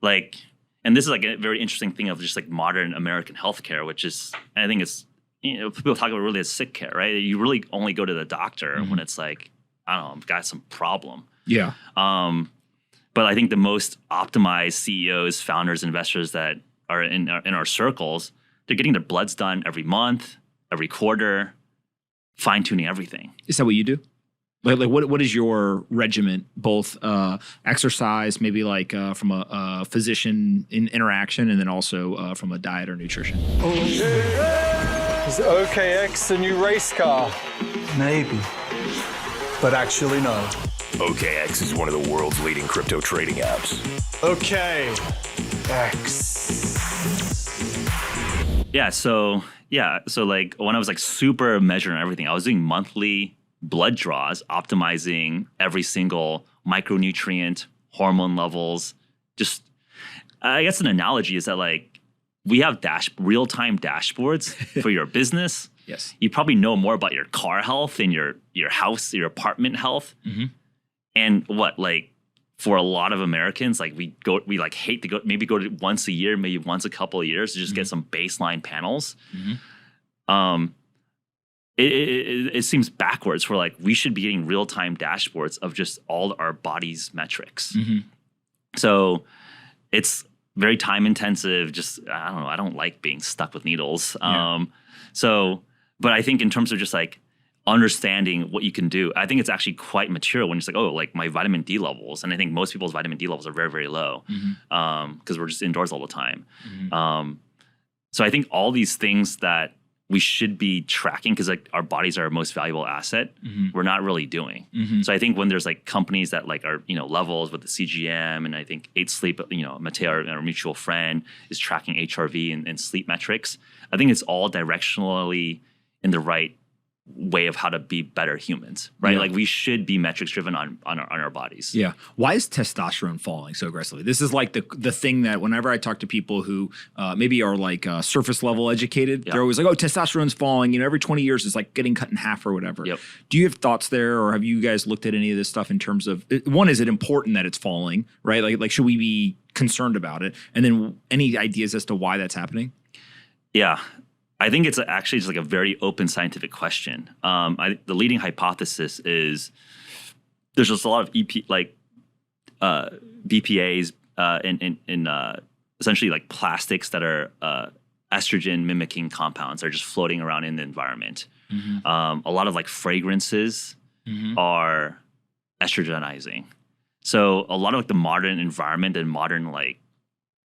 like, and this is like a very interesting thing of just like modern American healthcare, which is, I think it's, people talk about really as sick care, right? You really only go to the doctor when it's like, I don't know, I've got some problem. Yeah. But I think the most optimized CEOs, founders, investors that are in our circles, they're getting their bloods done every month, every quarter, fine-tuning everything. Is that what you do? Like what is your regimen, both exercise, maybe like from a physician interaction, and then also from a diet or nutrition? Is OKX the new race car? Maybe, but actually no. OKX is one of the world's leading crypto trading apps. OKX. Yeah, so like when I was like super measuring everything, I was doing monthly blood draws, optimizing every single micronutrient, hormone levels. Just, I guess an analogy is that like we have real-time dashboards for your business. Yes. You probably know more about your car health and your house, your apartment health. And like for a lot of Americans, like we like hate to go to once a year, maybe once a couple of years to just get some baseline panels. It seems backwards for like we should be getting real-time dashboards of just all our body's metrics. So it's very time intensive. Just, I don't know, I don't like being stuck with needles. But I think in terms of just like understanding what you can do, I think it's actually quite mature when it's like, oh, like my vitamin D levels. And I think most people's vitamin D levels are very, very low because we're just indoors all the time. So I think all these things that we should be tracking, because like our bodies are our most valuable asset. We're not really doing. So I think when there's like companies that like are, levels with the CGM, and I think 8 Sleep, Mateo, our mutual friend, is tracking HRV and sleep metrics. I think it's all directionally in the right way of how to be better humans, right? Like we should be metrics driven on our bodies. Yeah. Why is testosterone falling so aggressively? This is like the thing that whenever I talk to people who maybe are like surface level educated, they're always like, oh, testosterone's falling. Every 20 years it's like getting cut in half or whatever. Do you have thoughts there, or have you guys looked at any of this stuff in terms of, one, is it important that it's falling, right? Like should we be concerned about it? And then any ideas as to why that's happening? Yeah. I think it's actually just like a very open scientific question. The leading hypothesis is there's just a lot of BPAs in essentially like plastics that are estrogen mimicking compounds are just floating around in the environment. A lot of like fragrances are estrogenizing. So a lot of like the modern environment and modern like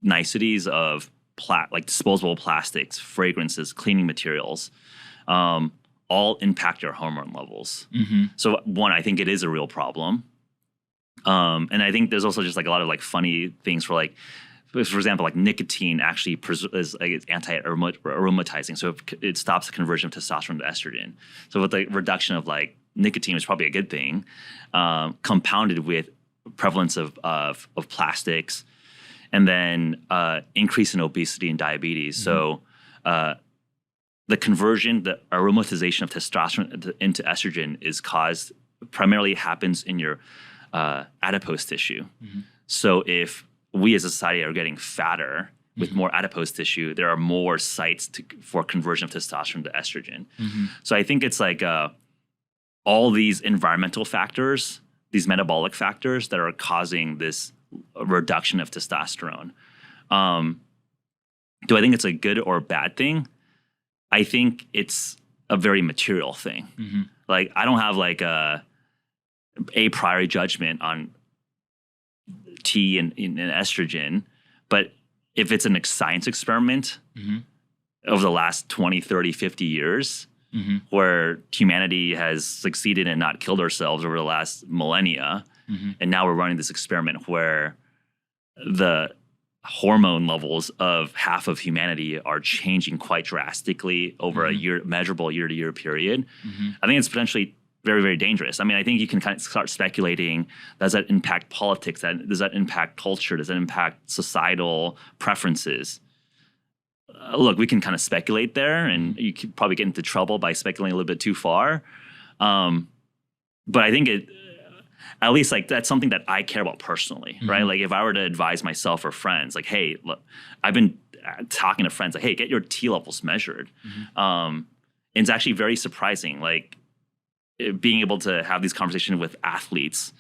niceties of like disposable plastics, fragrances, cleaning materials, all impact your hormone levels. So one, I think it is a real problem. And I think there's also just like a lot of like funny things for like, for example, like nicotine actually is like anti-aromatizing. So it stops the conversion of testosterone to estrogen. So with the reduction of like nicotine is probably a good thing, compounded with prevalence of plastics, and then increase in obesity and diabetes. So the conversion, the aromatization of testosterone into estrogen primarily happens in your adipose tissue. So if we as a society are getting fatter with more adipose tissue, there are more sites for conversion of testosterone to estrogen. So I think it's like all these environmental factors, these metabolic factors that are causing this reduction of testosterone. Do I think it's a good or bad thing? I think it's a very material thing. Like I don't have like a priori judgment on T and estrogen, but if it's a science experiment over the last 20, 30, 50 years, where humanity has succeeded and not killed ourselves over the last millennia, and now we're running this experiment where the hormone levels of half of humanity are changing quite drastically over a measurable year-to-year period. I think it's potentially very, very dangerous. I mean, I think you can kind of start speculating, does that impact politics? Does that impact culture? Does that impact societal preferences? Look, we can kind of speculate there, and you could probably get into trouble by speculating a little bit too far. But I think at least like that's something that I care about personally, right? Like if I were to advise myself or friends, like, hey, look, I've been talking to friends like, hey, get your T levels measured. And it's actually very surprising, like being able to have these conversations with athletes,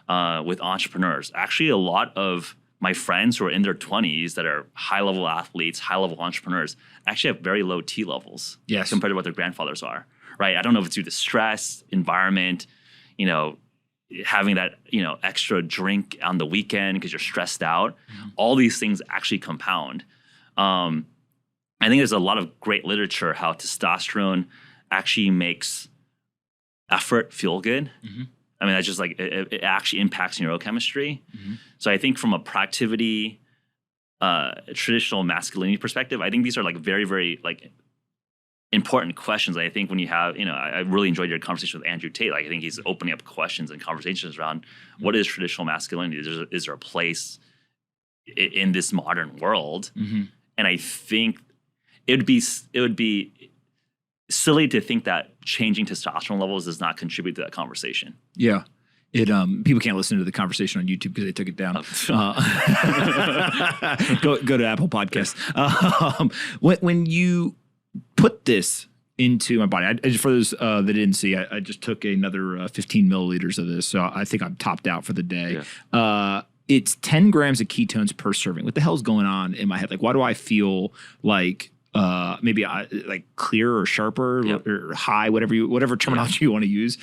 with entrepreneurs. Actually, a lot of my friends who are in their 20s that are high-level athletes, high-level entrepreneurs, actually have very low T levels compared to what their grandfathers are, right? I don't know if it's due to stress, environment, having that, extra drink on the weekend because you're stressed out. All these things actually compound. I think there's a lot of great literature how testosterone actually makes effort feel good. I mean, that's just like, it actually impacts neurochemistry. So I think from a productivity, traditional masculinity perspective, I think these are like very, very like important questions. I think when you have, I really enjoyed your conversation with Andrew Tate. Like I think he's opening up questions and conversations around what is traditional masculinity? Is there a place in this modern world? And I think it would be silly to think that changing testosterone levels does not contribute to that conversation. Yeah. People can't listen to the conversation on YouTube because they took it down. Go to Apple Podcasts. When you put this into my body, for those that didn't see, I just took another 15 milliliters of this, so I think I'm topped out for the day. It's 10 grams of ketones per serving. What the hell's going on in my head? Like, why do I feel like maybe like clear or sharper or high, whatever terminology you want to use?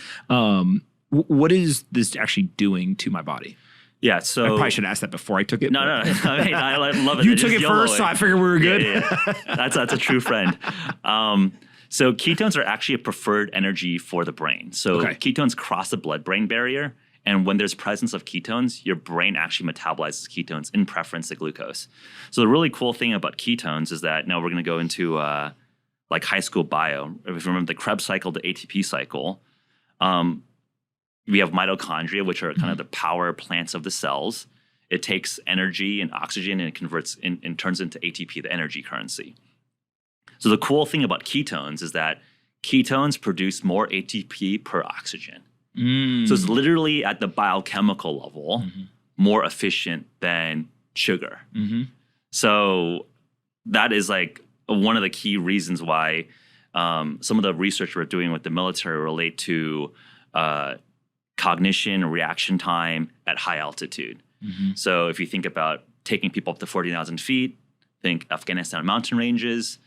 What is this actually doing to my body? Yeah, so I probably should ask that before I took it. No. I love it. You took it first, so I figured we were good. Yeah. That's a true friend. So ketones are actually a preferred energy for the brain. So ketones cross the blood-brain barrier. And when there's presence of ketones, your brain actually metabolizes ketones in preference to glucose. So the really cool thing about ketones is that now we're going to go into like high school bio. If you remember the Krebs cycle, the ATP cycle, we have mitochondria, which are kind of the power plants of the cells. It takes energy and oxygen and it converts and turns into ATP, the energy currency. So the cool thing about ketones is that ketones produce more ATP per oxygen. So it's literally at the biochemical level more efficient than sugar. So that is like one of the key reasons why some of the research we're doing with the military relate to cognition, reaction time at high altitude. So if you think about taking people up to 40,000 feet, think Afghanistan mountain ranges.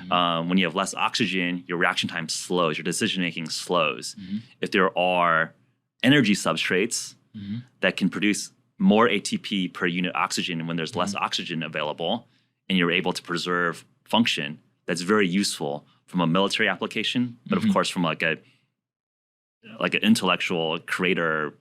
When you have less oxygen, your reaction time slows, your decision-making slows. If there are energy substrates that can produce more ATP per unit oxygen when there's less oxygen available, and you're able to preserve function, that's very useful from a military application, but of course from like an intellectual creator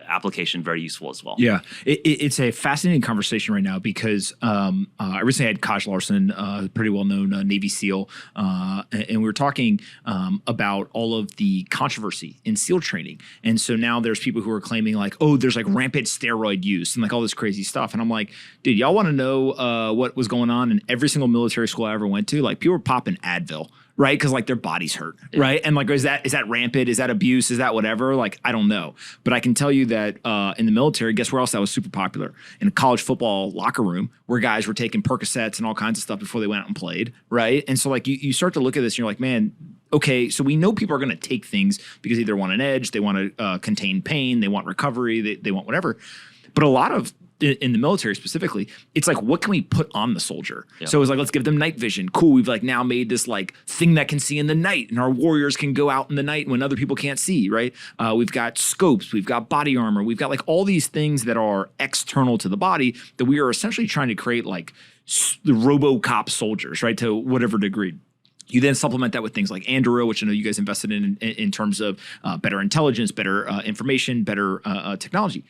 application, very useful as well. Yeah, it's a fascinating conversation right now because I recently had Kaj Larson, pretty well-known Navy SEAL, and we were talking about all of the controversy in SEAL training. And so now there's people who are claiming like, oh, there's like rampant steroid use and like all this crazy stuff. And I'm like, dude, y'all want to know what was going on in every single military school I ever went to? Like people were popping Advil, right? Because like their bodies hurt, right? And like, is that rampant? Is that abuse? Is that whatever? Like, I don't know. But I can tell you that in the military, guess where else that was super popular? In a college football locker room where guys were taking Percocets and all kinds of stuff before they went out and played, right? And so like you start to look at this and you're like, man, okay, so we know people are going to take things because either want an edge, they want to contain pain, they want recovery, they want whatever. But a lot of in the military specifically, it's like, what can we put on the soldier? Yep. So it's like, let's give them night vision. Cool. We've like now made this like thing that can see in the night, and our warriors can go out in the night when other people can't see, right? We've got scopes, we've got body armor, we've got like all these things that are external to the body that we are essentially trying to create like the RoboCop soldiers, right? To whatever degree. You then supplement that with things like Andorra, which I know you guys invested in terms of better intelligence, better information, better technology.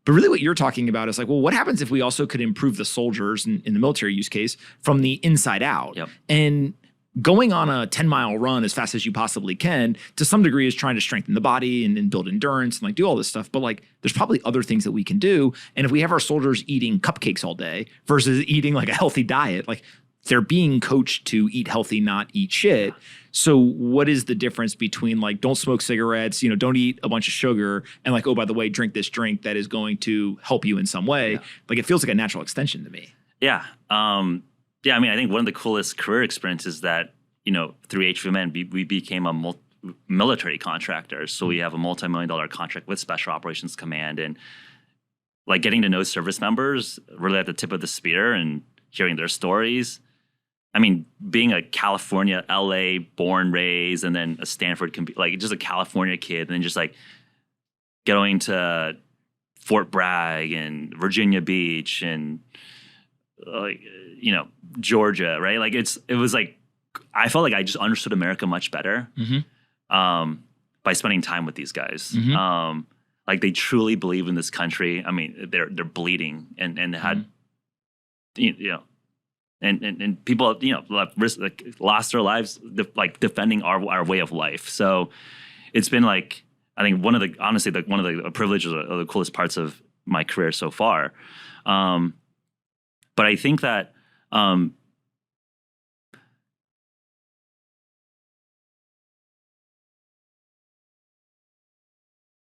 But really what you're talking about is like, well, what happens if we also could improve the soldiers in the military use case from the inside out? Yep. And going on a 10-mile run as fast as you possibly can to some degree is trying to strengthen the body and build endurance and like do all this stuff. But like there's probably other things that we can do. And if we have our soldiers eating cupcakes all day versus eating like a healthy diet, like they're being coached to eat healthy, not eat shit. So what is the difference between like, don't smoke cigarettes, don't eat a bunch of sugar, and like, oh, by the way, drink this drink that is going to help you in some way? Yeah. Like it feels like a natural extension to me. Yeah. I mean, I think one of the coolest career experiences that, through HVMN, we became a military contractor. So we have a multi-million-dollar contract with Special Operations Command, and like getting to know service members really at the tip of the spear and hearing their stories. I mean, being a California, LA, born, raised, and then a Stanford, like just a California kid, and then just like going to Fort Bragg and Virginia Beach and like, Georgia, right? Like it was like, I felt like I just understood America much better by spending time with these guys. Like they truly believe in this country. I mean, they're bleeding and had, and people, lost their lives, like defending our way of life. So it's been like, I think one of the privileges or the coolest parts of my career so far. But I think that,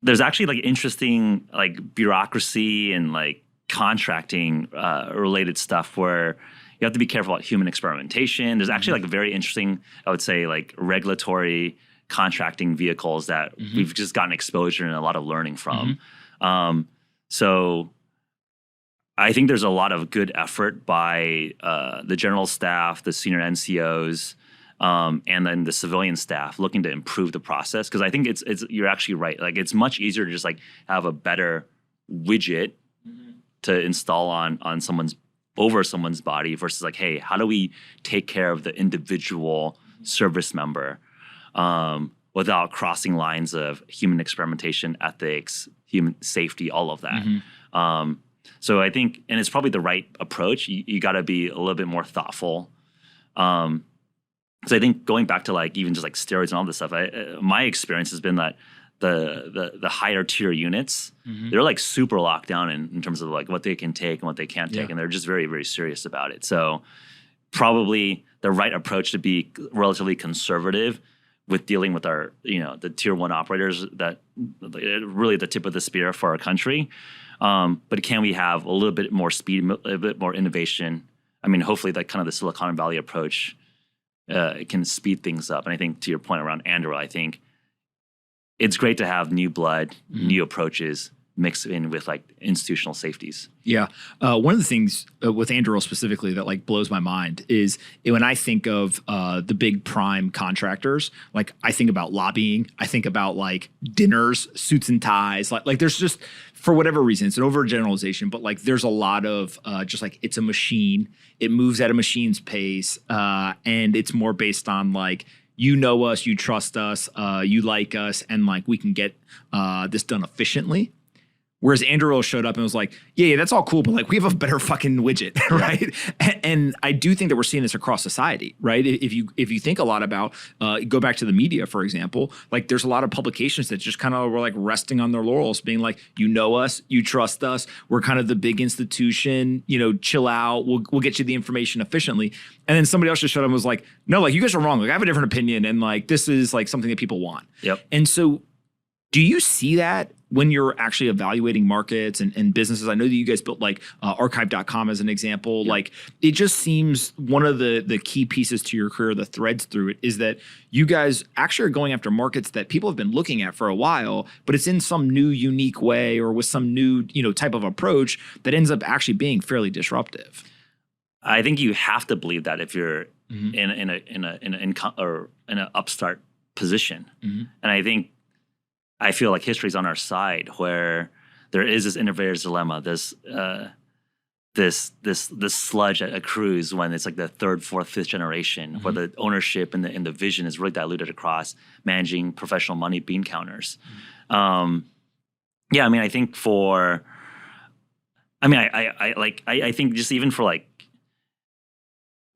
there's actually like interesting like bureaucracy and like contracting related stuff where you have to be careful about human experimentation. There's actually like a very interesting, I would say, like regulatory contracting vehicles that we've just gotten exposure and a lot of learning from. So I think there's a lot of good effort by the general staff, the senior NCOs, and then the civilian staff looking to improve the process. Because I think it's you're actually right. Like it's much easier to just like have a better widget to install on someone's body versus like, hey, how do we take care of the individual service member, without crossing lines of human experimentation, ethics, human safety, all of that. So I think, and it's probably the right approach. You got to be a little bit more thoughtful. So I think going back to like even just like steroids and all this stuff, my experience has been that the higher tier units, they're like super locked down in terms of like what they can take and what they can't take, and they're just very, very serious about it. So probably the right approach to be relatively conservative with dealing with our, the tier 1 operators that really the tip of the spear for our country. But can we have a little bit more speed, a bit more innovation? I mean, hopefully that kind of the Silicon Valley approach can speed things up. And I think to your point around Andro, I think it's great to have new blood, new approaches mixed in with like institutional safeties. Yeah. One of the things with Andro specifically that like blows my mind is when I think of the big prime contractors, like I think about lobbying, I think about like dinners, suits and ties, like there's just, for whatever reason, it's an overgeneralization, but like there's a lot of just like it's a machine, it moves at a machine's pace, and it's more based on like, you know us, you trust us, you like us, and like we can get this done efficiently. Whereas Andro showed up and was like, yeah, that's all cool, but like we have a better fucking widget, right? And I do think that we're seeing this across society, right? If you think a lot about, go back to the media, for example, like there's a lot of publications that just kind of were like resting on their laurels, being like, you know us, you trust us, we're kind of the big institution, chill out, we'll get you the information efficiently. And then somebody else just showed up and was like, no, like you guys are wrong. Like I have a different opinion, and like this is like something that people want. Yep. And so do you see that when you're actually evaluating markets and businesses? I know that you guys built like archive.com as an example. Yep. Like it just seems one of the key pieces to your career, the threads through it, is that you guys actually are going after markets that people have been looking at for a while, but it's in some new, unique way or with some new, type of approach that ends up actually being fairly disruptive. I think you have to believe that if you're in an upstart position. And I feel like history's on our side, where there is this innovator's dilemma, this sludge that accrues when it's like the third, fourth, fifth generation, where the ownership and the vision is really diluted across managing professional money bean counters. I mean, I think I think just even for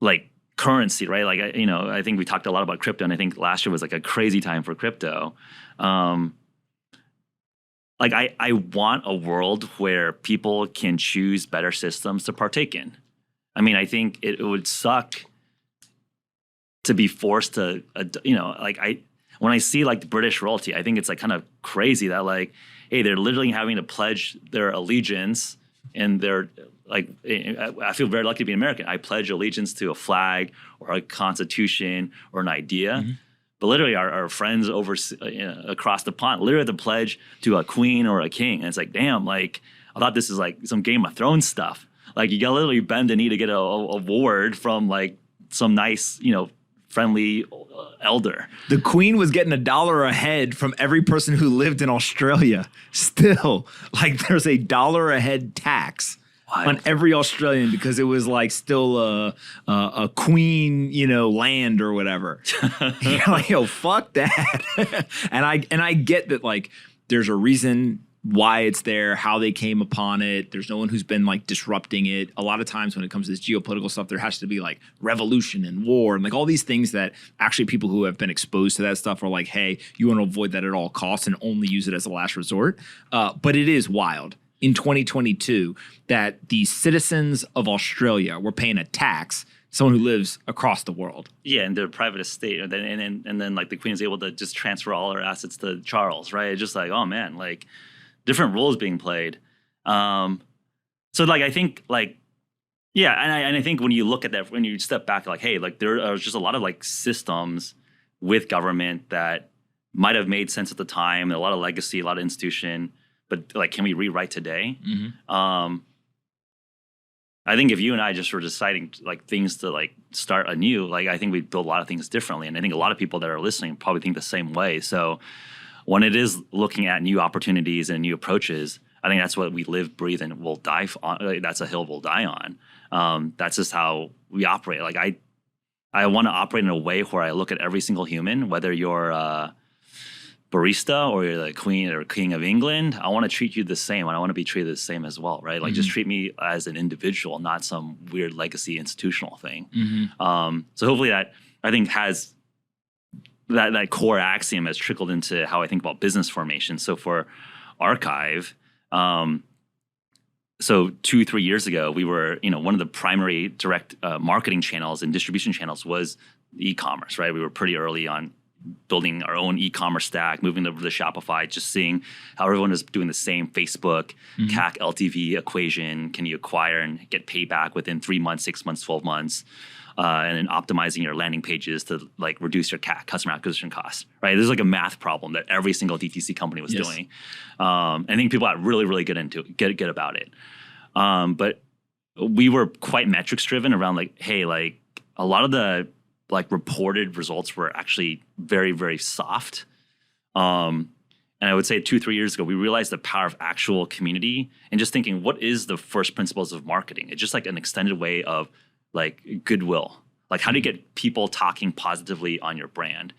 like currency, right? Like I think we talked a lot about crypto, and I think last year was like a crazy time for crypto. Like I want a world where people can choose better systems to partake in. I mean, I think it would suck to be forced to, when I see like the British royalty, I think it's like kind of crazy that like, hey, they're literally having to pledge their allegiance, and they're like, I feel very lucky to be an American. I pledge allegiance to a flag or a constitution or an idea. But literally, our friends across the pond literally have to pledge to a queen or a king. And it's like, damn, like, I thought this is like some Game of Thrones stuff. Like, you got to literally bend the knee to get a award from like some nice, friendly elder. The queen was getting $1 a head from every person who lived in Australia. Still, like, there's $1 a head tax on every Australian because it was like still a queen, land or whatever. You're like, yo, fuck that. and I get that, like, there's a reason why it's there, how they came upon it. There's no one who's been like disrupting it. A lot of times when it comes to this geopolitical stuff, there has to be like revolution and war and like all these things that actually people who have been exposed to that stuff are like, hey, you want to avoid that at all costs and only use it as a last resort. But it is wild in 2022 that the citizens of Australia were paying a tax, someone who lives across the world. Yeah, and they're a private estate. And then like the Queen is able to just transfer all her assets to Charles, right? It's just like, oh man, like different roles being played. So like, I think like, yeah. And I think when you look at that, when you step back, like, hey, like there are just a lot of like systems with government that might've made sense at the time, a lot of legacy, a lot of institution, but like, can we rewrite today? I think if you and I just were deciding like things to like start anew, like I think we'd build a lot of things differently. And I think a lot of people that are listening probably think the same way. So when it is looking at new opportunities and new approaches, I think that's what we live, breathe, and will die on. That's a hill we'll die on. That's just how we operate. Like I want to operate in a way where I look at every single human, whether you're a barista or you're the queen or king of England. I want to treat you the same. And I want to be treated the same as well, right? Like just treat me as an individual, not some weird legacy institutional thing. So hopefully that, I think, has that core axiom has trickled into how I think about business formation. So for Archive, so 2-3 years ago, we were, one of the primary direct marketing channels and distribution channels was e-commerce, right? We were pretty early on building our own e-commerce stack, moving over to Shopify, just seeing how everyone is doing the same Facebook, CAC, LTV equation. Can you acquire and get payback within 3 months, 6 months, 12 months? And then optimizing your landing pages to like reduce your CAC, customer acquisition costs, right? There's like a math problem that every single DTC company was doing. I think people got really, really good about it. But we were quite metrics driven around like, hey, like a lot of the like reported results were actually very, very soft. And I would say 2-3 years ago, we realized the power of actual community and just thinking, what is the first principles of marketing? It's just like an extended way of like goodwill. Like how do you get people talking positively on your brand?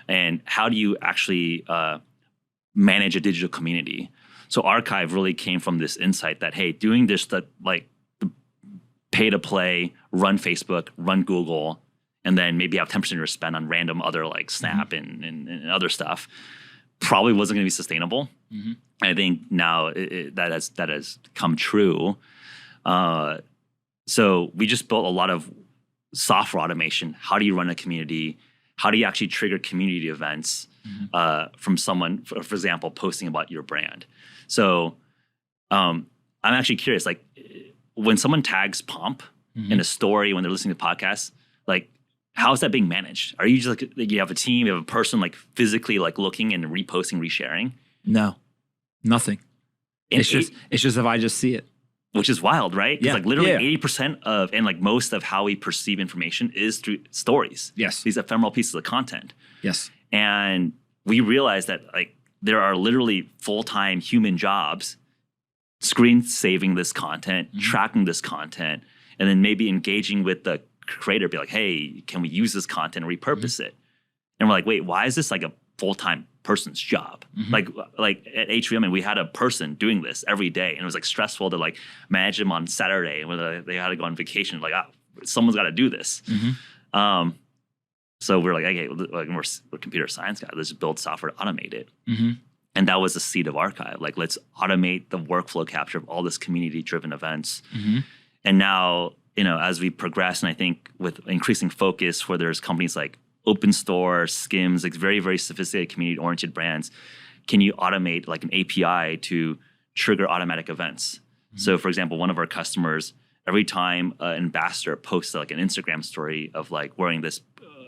And how do you actually manage a digital community? So Archive really came from this insight that, hey, doing this, that like the pay to play, run Facebook, run Google, and then maybe have 10% of your spend on random other like Snap and other stuff probably wasn't going to be sustainable. I think now that has come true. So we just built a lot of software automation. How do you run a community? How do you actually trigger community events from someone, for example, posting about your brand? So I'm actually curious, like when someone tags Pomp in a story, when they're listening to podcasts, like how is that being managed? Are you just like you have a team, you have a person like physically like looking and reposting, resharing? No, nothing. It's just if I just see it. Which is wild, right? Because like literally 80% of, and like most of how we perceive information is through stories. Yes. These ephemeral pieces of content. Yes. And we realized that like there are literally full-time human jobs screen saving this content, tracking this content, and then maybe engaging with the creator, be like, hey, can we use this content and repurpose it? And we're like, wait, why is this like a full-time person's job? Like at HVMN, we had a person doing this every day, and it was like stressful to like manage them on Saturday when they had to go on vacation. Like, someone's got to do this. So we're like, okay, we're computer science guys. Let's build software to automate it. And that was the seed of Archive. Like, let's automate the workflow capture of all this community-driven events. And now, as we progress, and I think with increasing focus, where there's companies like Open Store, Skims, like very, very sophisticated community-oriented brands, can you automate like an API to trigger automatic events? So, for example, one of our customers, every time an ambassador posts like an Instagram story of like wearing this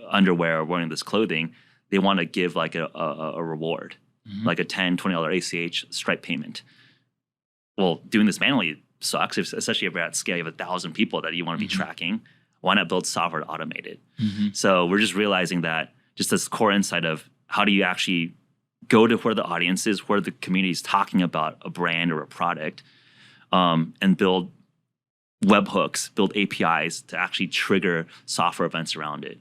underwear or wearing this clothing, they want to give like a reward, like a $10, $20 ACH Stripe payment. Well, doing this manually sucks, especially if you're at scale, you have 1,000 people that you want to be tracking. Why not build software to automate it? So we're just realizing that just this core insight of how do you actually go to where the audience is, where the community is talking about a brand or a product, and build webhooks, build APIs to actually trigger software events around it,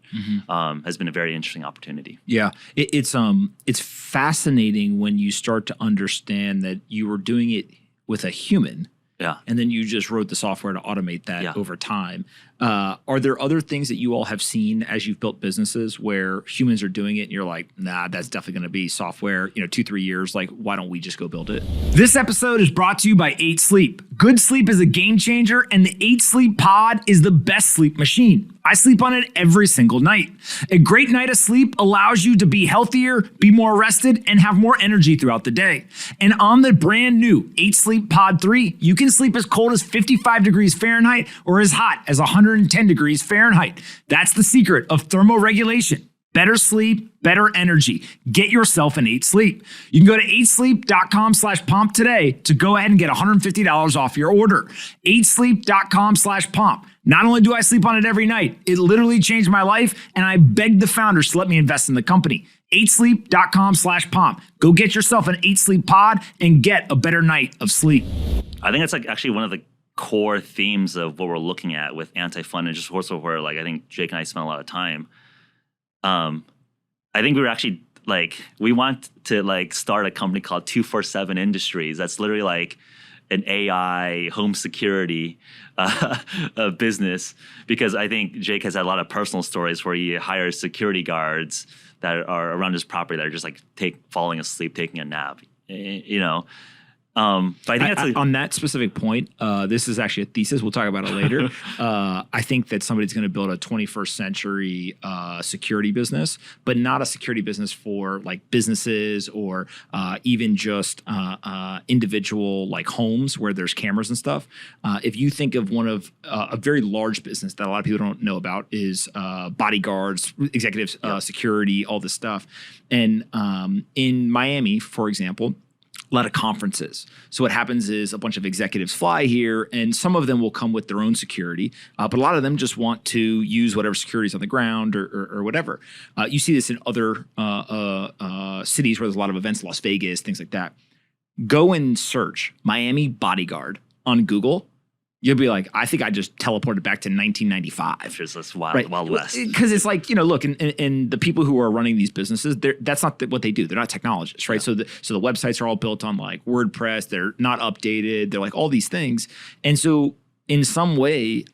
has been a very interesting opportunity. Yeah, it's fascinating when you start to understand that you were doing it with a human. Yeah. And then you just wrote the software to automate that over time. Are there other things that you all have seen as you've built businesses where humans are doing it and you're like, nah, that's definitely going to be software, 2-3 years. Like, why don't we just go build it? This episode is brought to you by 8 Sleep. Good sleep is a game changer, and the 8 Sleep Pod is the best sleep machine. I sleep on it every single night. A great night of sleep allows you to be healthier, be more rested, and have more energy throughout the day. And on the brand new 8 Sleep Pod 3, you can sleep as cold as 55 degrees Fahrenheit or as hot as 110 degrees Fahrenheit. That's the secret of thermoregulation. Better sleep, better energy. Get yourself an 8 Sleep. You can go to 8sleep.com/pomp today to go ahead and get $150 off your order. 8sleep.com/pomp. Not only do I sleep on it every night, it literally changed my life, and I begged the founders to let me invest in the company. 8sleep.com/pomp. Go get yourself an 8 Sleep Pod and get a better night of sleep. I think that's like actually one of the core themes of what we're looking at with anti-fun, and just also where like I think Jake and I spent a lot of time. I think we were actually like, we want to like start a company called 247 Industries. That's literally like an AI home security business, because I think Jake has had a lot of personal stories where he hires security guards that are around his property that are just like falling asleep, taking a nap, you know. But I think that's on that specific point, this is actually a thesis. We'll talk about it later. I think that somebody's going to build a 21st century security business, but not a security business for like businesses or even just individual like homes where there's cameras and stuff. If you think of one of a very large business that a lot of people don't know about is bodyguards, executive security, all this stuff. And in Miami, for example, a lot of conferences. So what happens is a bunch of executives fly here, and some of them will come with their own security, but a lot of them just want to use whatever security's on the ground or whatever. You see this in other cities where there's a lot of events, Las Vegas, things like that. Go and search Miami bodyguard on Google. You'll be like, I think I just teleported back to 1995. Just this wild west. Because it's like, you know, look, and the people who are running these businesses, that's not what they do. They're not technologists, right? Yeah. So the websites are all built on like WordPress. They're not updated. They're like all these things. And so in some way,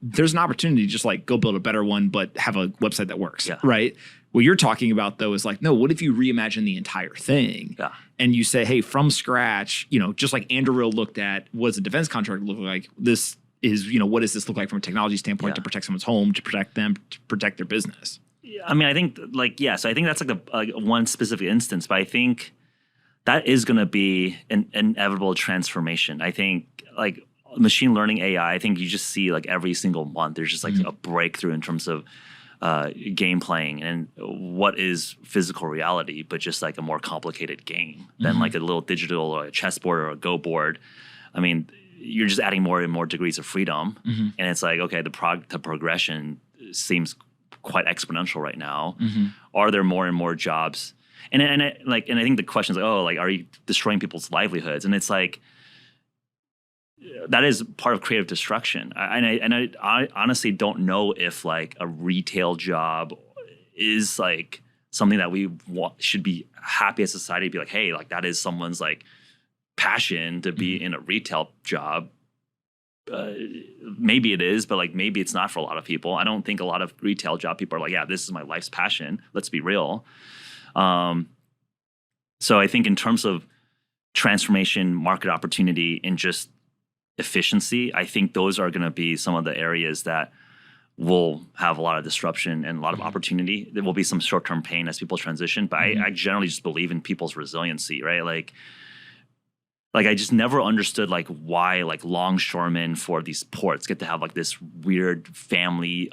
there's an opportunity to just like go build a better one, but have a website that works, right? What you're talking about though is like, no, what if you reimagine the entire thing? Yeah. And you say, hey, from scratch, you know, just like Andrew looked at what does a defense contract look like? This is, you know, what does this look like from a technology standpoint to protect someone's home, to protect them, to protect their business? Yeah, I mean, I think like, so I think that's like one specific instance, but I think that is going to be an inevitable transformation. I think like machine learning AI, I think you just see like every single month, there's just like a breakthrough in terms of game playing and what is physical reality, but just like a more complicated game than like a little digital or a chessboard or a Go board. I mean, you're just adding more and more degrees of freedom, and it's like, okay, the progression seems quite exponential right now. Are there more and more jobs? And I think the question is like, oh, like, are you destroying people's livelihoods? And it's like, that is part of creative destruction. I honestly don't know if like a retail job is like something that we should be happy as society to be like, hey, like that is someone's like passion to be in a retail job. Maybe it is, but like maybe it's not for a lot of people. I don't think a lot of retail job people are like, yeah, this is my life's passion. Let's be real. So I think in terms of transformation, market opportunity, and just efficiency, I think those are going to be some of the areas that will have a lot of disruption and a lot of opportunity. There will be some short-term pain as people transition, but I generally just believe in people's resiliency, right? Like I just never understood like why like longshoremen for these ports get to have like this weird family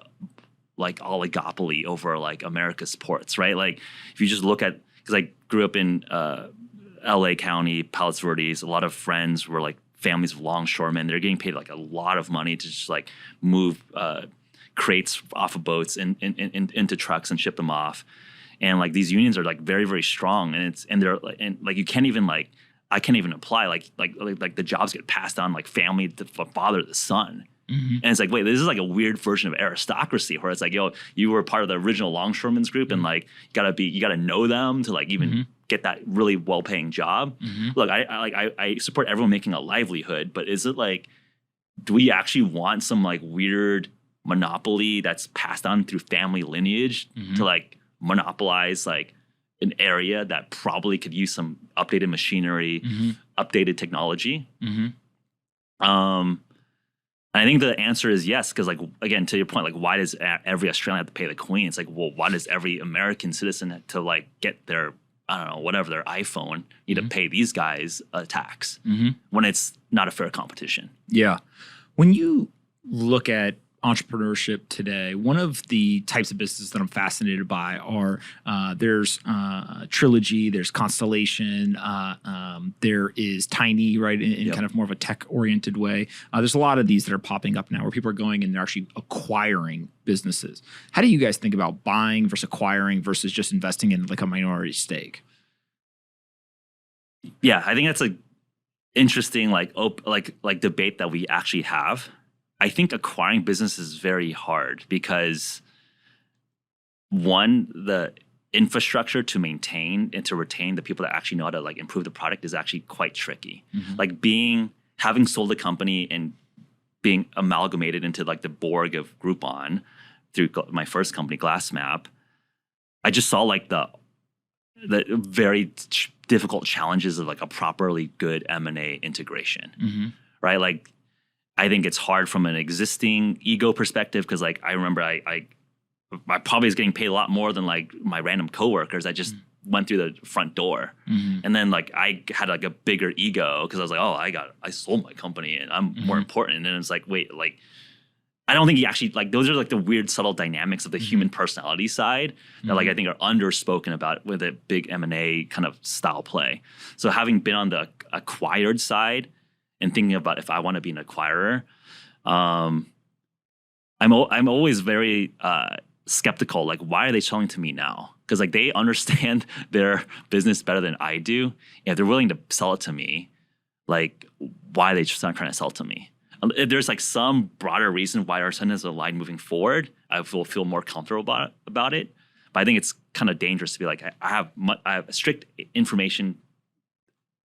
like oligopoly over like America's ports, right? Like if you just look at, because I grew up in LA County, Palos Verdes, a lot of friends were like families of longshoremen. They're getting paid like a lot of money to just like move crates off of boats and into trucks and ship them off. And like these unions are like very, very strong, and they're and like you can't even like, I can't even apply like the jobs get passed on like family to father to son. And it's like, wait, this is like a weird version of aristocracy where it's like, yo, you were part of the original longshoremen's group, and like you gotta know them to like even get that really well-paying job. Look, I support everyone making a livelihood, but is it like, do we actually want some like weird monopoly that's passed on through family lineage to like monopolize like an area that probably could use some updated machinery, updated technology? And I think the answer is yes, because like, again, to your point, like why does every Australian have to pay the Queen? It's like, well, why does every American citizen to like get their, I don't know, whatever, their iPhone need to pay these guys a tax when it's not a fair competition? Yeah. When you look at entrepreneurship today, one of the types of businesses that I'm fascinated by are there's Trilogy, there's Constellation, there is Tiny, right, in kind of more of a tech-oriented way. There's a lot of these that are popping up now where people are going and they're actually acquiring businesses. How do you guys think about buying versus acquiring versus just investing in like a minority stake? Yeah, I think that's interesting like debate that we actually have. I think acquiring business is very hard because one, the infrastructure to maintain and to retain the people that actually know how to like improve the product is actually quite tricky. Like having sold a company and being amalgamated into like the Borg of Groupon through my first company, GlassMap, I just saw like the very difficult challenges of like a properly good M&A integration, right? Like I think it's hard from an existing ego perspective because like I remember I probably was getting paid a lot more than like my random coworkers. I just went through the front door, and then like I had like a bigger ego because I was like, oh, I sold my company and I'm more important. And then it's like, wait, like I don't think you actually like those are like the weird subtle dynamics of the human personality side that like I think are underspoken about with a big M&A kind of style play. So having been on the acquired side and thinking about if I want to be an acquirer, I'm always very skeptical. Like, why are they selling to me now? Because like they understand their business better than I do. If they're willing to sell it to me, like why are they just not trying to sell it to me? If there's like some broader reason why our incentives are aligned moving forward, I will feel more comfortable about it. But I think it's kind of dangerous to be like, I have a strict information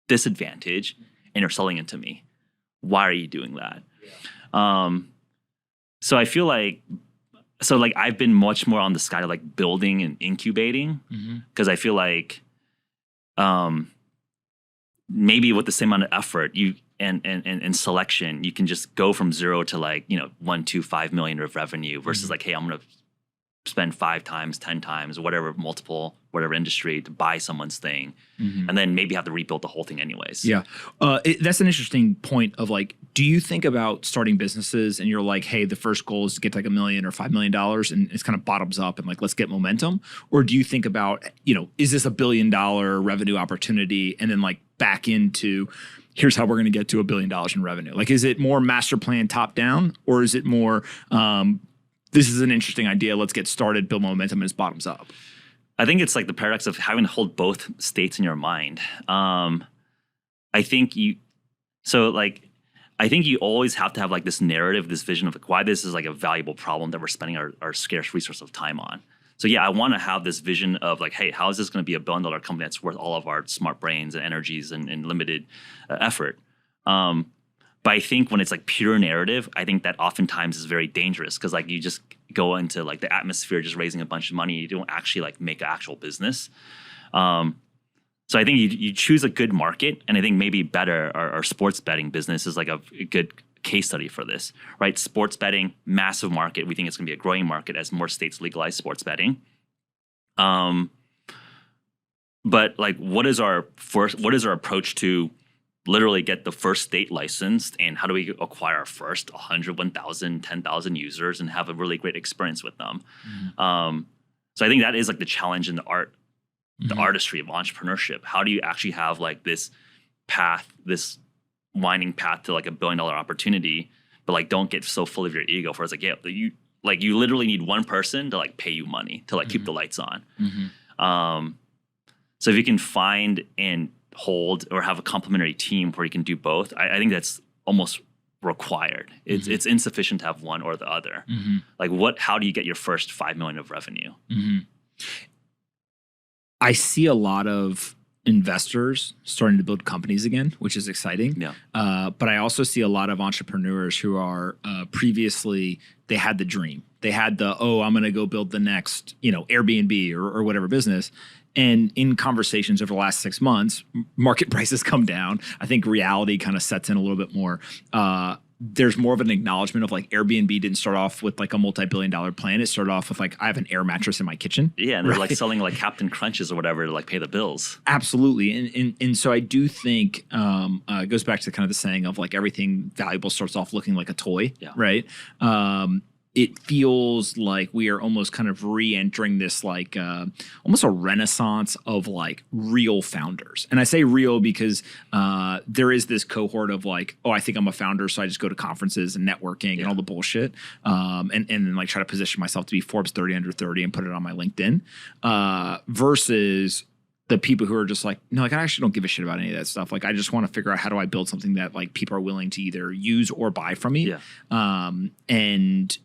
disadvantage, and you're selling it to me. Why are you doing that? Yeah. So I feel like, I've been much more on the side of like building and incubating because I feel like maybe with the same amount of effort and selection, you can just go from 0 to like, 1, 2, 5 million of revenue versus like, hey, I'm going to spend 5 times, 10 times, whatever multiple, whatever industry to buy someone's thing. And then maybe have to rebuild the whole thing anyways. Yeah. That's an interesting point of like, do you think about starting businesses and you're like, hey, the first goal is to get to like $1 million or $5 million and it's kind of bottoms up and like, let's get momentum? Or do you think about, is this $1 billion revenue opportunity and then like back into here's how we're going to get to $1 billion in revenue? Like, is it more master plan top down or is it more, this is an interesting idea, let's get started, build momentum, and it's bottoms up? I think it's like the paradox of having to hold both states in your mind. I think you always have to have like this narrative, this vision of like why this is like a valuable problem that we're spending our scarce resource of time on. So yeah, I want to have this vision of like, hey, how is this going to be $1 billion company that's worth all of our smart brains and energies and limited effort? But I think when it's like pure narrative, I think that oftentimes is very dangerous because like you just go into like the atmosphere, just raising a bunch of money. You don't actually like make an actual business. So I think you choose a good market, and I think maybe Betr, our sports betting business, is like a good case study for this, right? Sports betting, massive market. We think it's going to be a growing market as more states legalize sports betting. But like, what is our approach to literally get the first state licensed, and how do we acquire our first 100, 1,000, 10,000 users and have a really great experience with them? So I think that is like the challenge in the artistry of entrepreneurship. How do you actually have like this path, this winding path to like $1 billion opportunity, but like don't get so full of your ego for it's like, yeah, you literally need one person to like pay you money to like keep the lights on. So if you can find and hold or have a complementary team where you can do both, I think that's almost required. It's insufficient to have one or the other. Like how do you get your first 5 million of revenue? I see a lot of investors starting to build companies again, which is exciting. Yeah. But I also see a lot of entrepreneurs who are previously, they had the dream. They had I'm going to go build the next, Airbnb or whatever business. And in conversations over the last 6 months, market prices come down. I think reality kind of sets in a little bit more. There's more of an acknowledgement of like Airbnb didn't start off with like a multi-billion-dollar plan. It started off with like, I have an air mattress in my kitchen. Yeah, and they're like selling like Captain Crunches or whatever to like pay the bills. Absolutely. And so I do think it goes back to kind of the saying of like everything valuable starts off looking like a toy, right? It feels like we are almost kind of re-entering this like almost a renaissance of like real founders. And I say real because there is this cohort of like, I think I'm a founder, so I just go to conferences and networking and all the bullshit, and like try to position myself to be Forbes 30 under 30 and put it on my LinkedIn, versus the people who are just like, no, like I actually don't give a shit about any of that stuff. Like I just want to figure out how do I build something that like people are willing to either use or buy from me. Yeah. And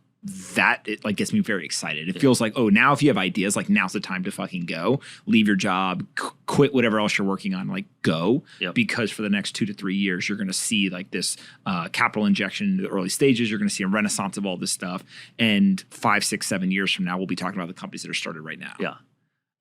that it like gets me very excited. It feels like, oh, now if you have ideas, like now's the time to fucking go, leave your job, quit whatever else you're working on, like go, because for the next 2 to 3 years, you're going to see like this capital injection in the early stages. You're going to see a renaissance of all this stuff. And 5, 6, 7 years from now, we'll be talking about the companies that are started right now. Yeah.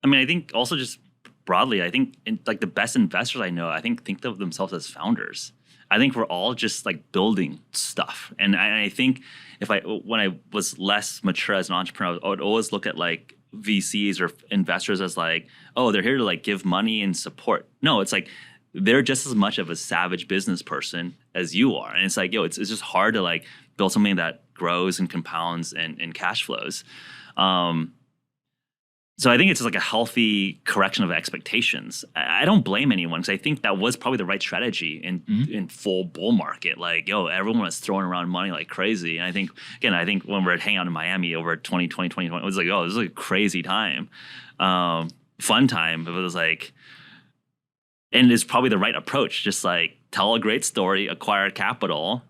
I mean, I think also just broadly, I think like the best investors I know, I think of themselves as founders. I think we're all just like building stuff. And I think when I was less mature as an entrepreneur, I would always look at like VCs or investors as like, oh, they're here to like give money and support. No, it's like they're just as much of a savage business person as you are. And it's like, it's just hard to like build something that grows and compounds and cash flows. So I think it's just like a healthy correction of expectations. I don't blame anyone because I think that was probably the right strategy in full bull market. Like, everyone was throwing around money like crazy. And I think when we were hanging out in Miami over 2020, it was like, this is like a crazy time. Fun time. It was like, and it's probably the right approach. Just like tell a great story, acquire capital.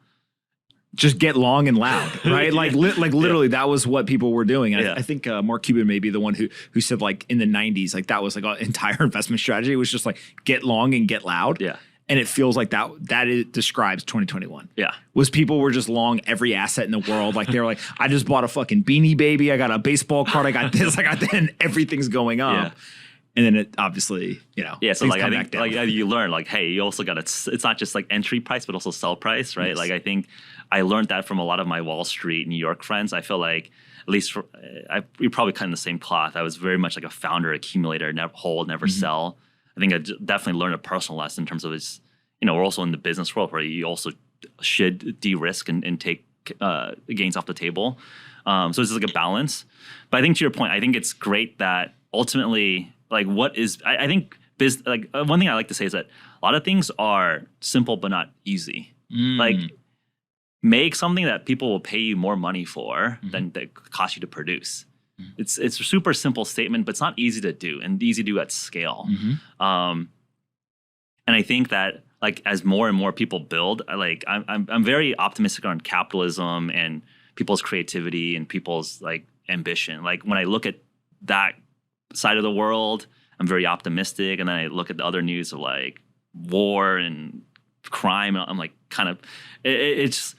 Just get long and loud, right? Like literally that was what people were doing. And I think Mark Cuban may be the one who said like in the 90s, like that was like an entire investment strategy. It was just like get long and get loud. Yeah. And it feels like that describes 2021. Yeah. Was people were just long every asset in the world. Like they were like, I just bought a fucking Beanie Baby. I got a baseball card. I got this. I got that. And everything's going up. Yeah. And then it obviously, so like I think like you learn like, hey, you also got it's not just like entry price, but also sell price, right? Yes. Like I think I learned that from a lot of my Wall Street, New York friends. I feel like at least we probably cut in the same cloth. I was very much like a founder, accumulator, never hold, never sell. I think I definitely learned a personal lesson in terms of it's, we're also in the business world where you also should de-risk and take gains off the table. So it's like a balance. But I think to your point, I think it's great that ultimately, like what is, I think one thing I like to say is that a lot of things are simple but not easy. Like make something that people will pay you more money for than that cost you to produce. It's a super simple statement, but it's not easy to do and easy to do at scale. And I think that like as more and more people build, I'm very optimistic on capitalism and people's creativity and people's like ambition. Like when I look at that side of the world, I'm very optimistic. And then I look at the other news of like war and crime. And I'm like kind of, it's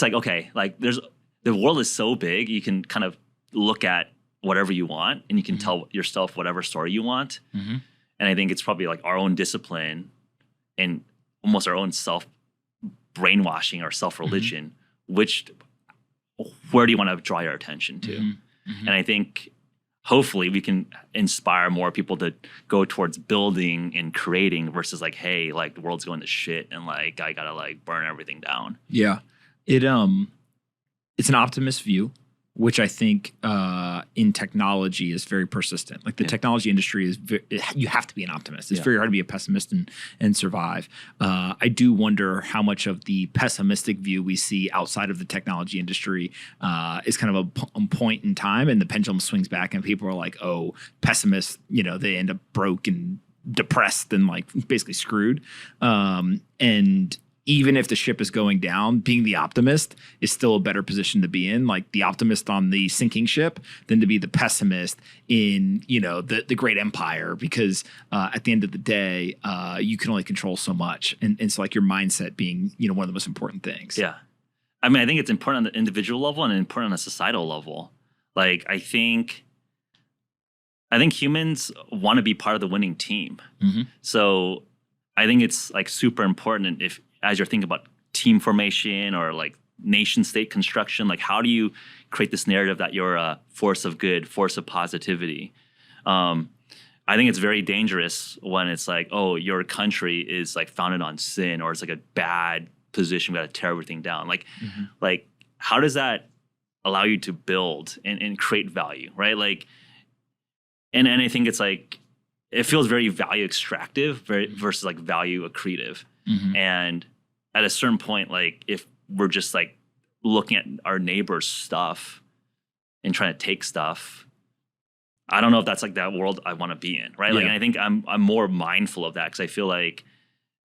like, okay, like the world is so big. You can kind of look at whatever you want and you can tell yourself whatever story you want. And I think it's probably like our own discipline and almost our own self brainwashing or self-religion, where do you want to draw your attention to? And I think hopefully we can inspire more people to go towards building and creating versus like, hey, like the world's going to shit and like I gotta like burn everything down. Yeah. It's an optimist view, which I think in technology is very persistent. Like the technology industry is, you have to be an optimist. It's very hard to be a pessimist and survive. I do wonder how much of the pessimistic view we see outside of the technology industry is kind of a point in time, and the pendulum swings back, and people are like, "Oh, pessimists," they end up broke and depressed and like basically screwed. And even if the ship is going down, being the optimist is still a better position to be in. Like the optimist on the sinking ship than to be the pessimist in, the great empire, because at the end of the day, you can only control so much. And it's like your mindset being, one of the most important things. Yeah. I mean, I think it's important on the individual level and important on a societal level. Like, I think humans want to be part of the winning team. So I think it's like super important if, as you're thinking about team formation or like nation state construction, like how do you create this narrative that you're a force of good, force of positivity? I think it's very dangerous when it's like, oh, your country is like founded on sin, or it's like a bad position, we got to tear everything down. Like, like how does that allow you to build and create value, right? Like, and I think it's like, it feels very value extractive versus like value accretive. And at a certain point, like if we're just like looking at our neighbor's stuff and trying to take stuff, I don't know if that's like that world I want to be in, right? Like, and I think I'm more mindful of that because I feel like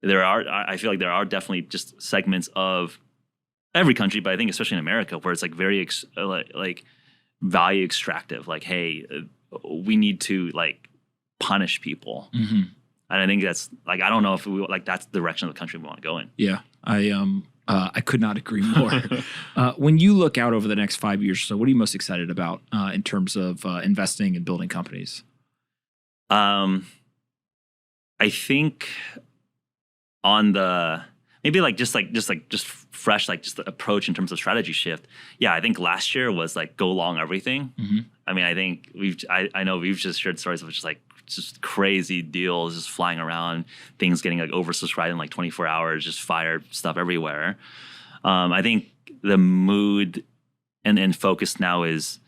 there are definitely just segments of every country, but I think especially in America where it's like very like value extractive. Like, hey, we need to like punish people, and I think that's like I don't know if we like that's the direction of the country we want to go in. Yeah, I could not agree more. When you look out over the next 5 years or so, what are you most excited about in terms of investing and building companies? I think on the maybe just fresh just the approach in terms of strategy shift. Yeah, I think last year was like go long everything. I mean, I think I know we've just shared stories of just crazy deals just flying around, things getting like oversubscribed in like 24 hours, just fire stuff everywhere. I think the mood and focus now is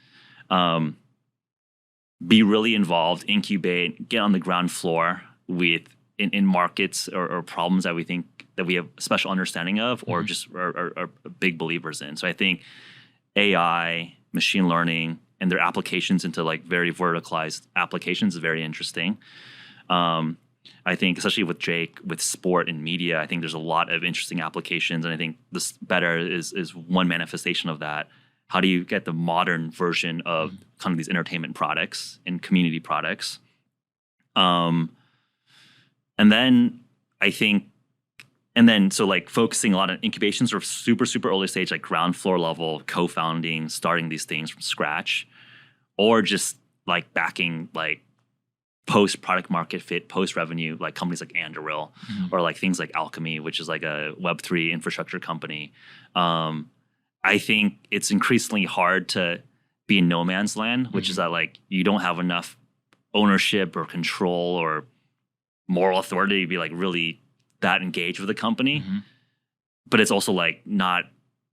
be really involved, incubate, get on the ground floor with in markets or problems that we think that we have special understanding of or just are big believers in. So I think AI, machine learning, and their applications into like very verticalized applications is very interesting. I think especially with Jake, with sport and media, I think there's a lot of interesting applications. And I think this Betr is one manifestation of that. How do you get the modern version of kind of these entertainment products and community products? And then I think, so like focusing a lot on incubations or super, super early stage, like ground floor level, co-founding, starting these things from scratch, or just like backing like post product market fit, post revenue, like companies like Anduril or like things like Alchemy, which is like a Web3 infrastructure company. I think it's increasingly hard to be in no man's land, which is that like you don't have enough ownership or control or moral authority to be like really that engaged with the company. But it's also like not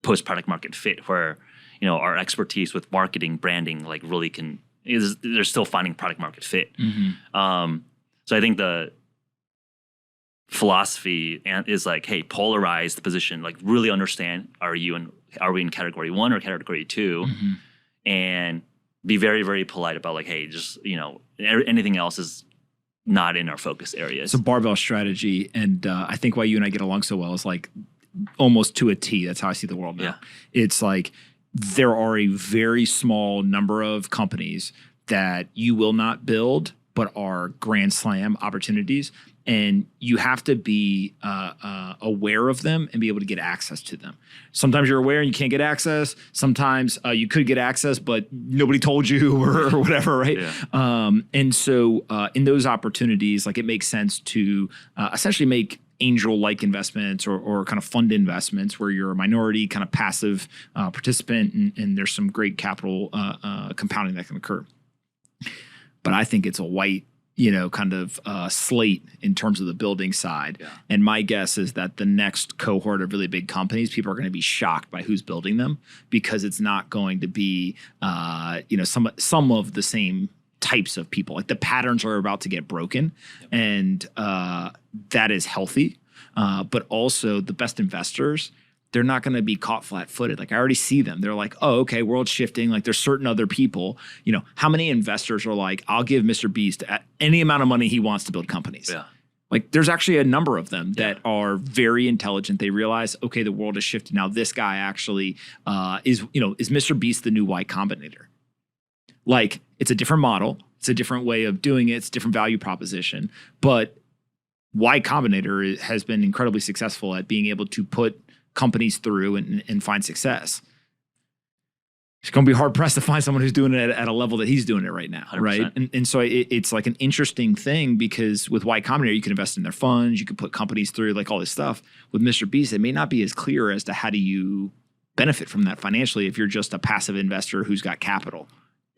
post product market fit where, you know, our expertise with marketing, branding, like really they're still finding product market fit. So I think the philosophy is like, hey, polarize the position, like really understand, are we in category 1 or category 2? And be very, very polite about like, hey, just, you know, anything else is not in our focus areas. It's a barbell strategy. And I think why you and I get along so well is like almost to a T. That's how I see the world now. Yeah. It's like there are a very small number of companies that you will not build, but are grand slam opportunities. And you have to be aware of them and be able to get access to them. Sometimes you're aware and you can't get access. Sometimes you could get access, but nobody told you or whatever, right? Yeah. And so in those opportunities, like it makes sense to essentially make angel-like investments or kind of fund investments where you're a minority kind of passive participant and there's some great capital compounding that can occur. But I think it's a white, kind of slate in terms of the building side. Yeah. And my guess is that the next cohort of really big companies, people are going to be shocked by who's building them because it's not going to be, some of the same types of people. Like the patterns are about to get broken, and that is healthy. But also the best investors, they're not going to be caught flat-footed. Like I already see them. They're like, oh, okay, world's shifting. Like there's certain other people. How many investors are like, I'll give MrBeast any amount of money he wants to build companies. Yeah. Like there's actually a number of them that are very intelligent. They realize, okay, the world has shifted. Now this guy actually is MrBeast the new Y Combinator? Like it's a different model. It's a different way of doing it. It's a different value proposition. But Y Combinator has been incredibly successful at being able to put companies through and find success. It's going to be hard pressed to find someone who's doing it at a level that he's doing it right now, 100%. Right? And so it's like an interesting thing because with Y Combinator, you can invest in their funds, you can put companies through like all this stuff. With MrBeast, it may not be as clear as to how do you benefit from that financially if you're just a passive investor who's got capital.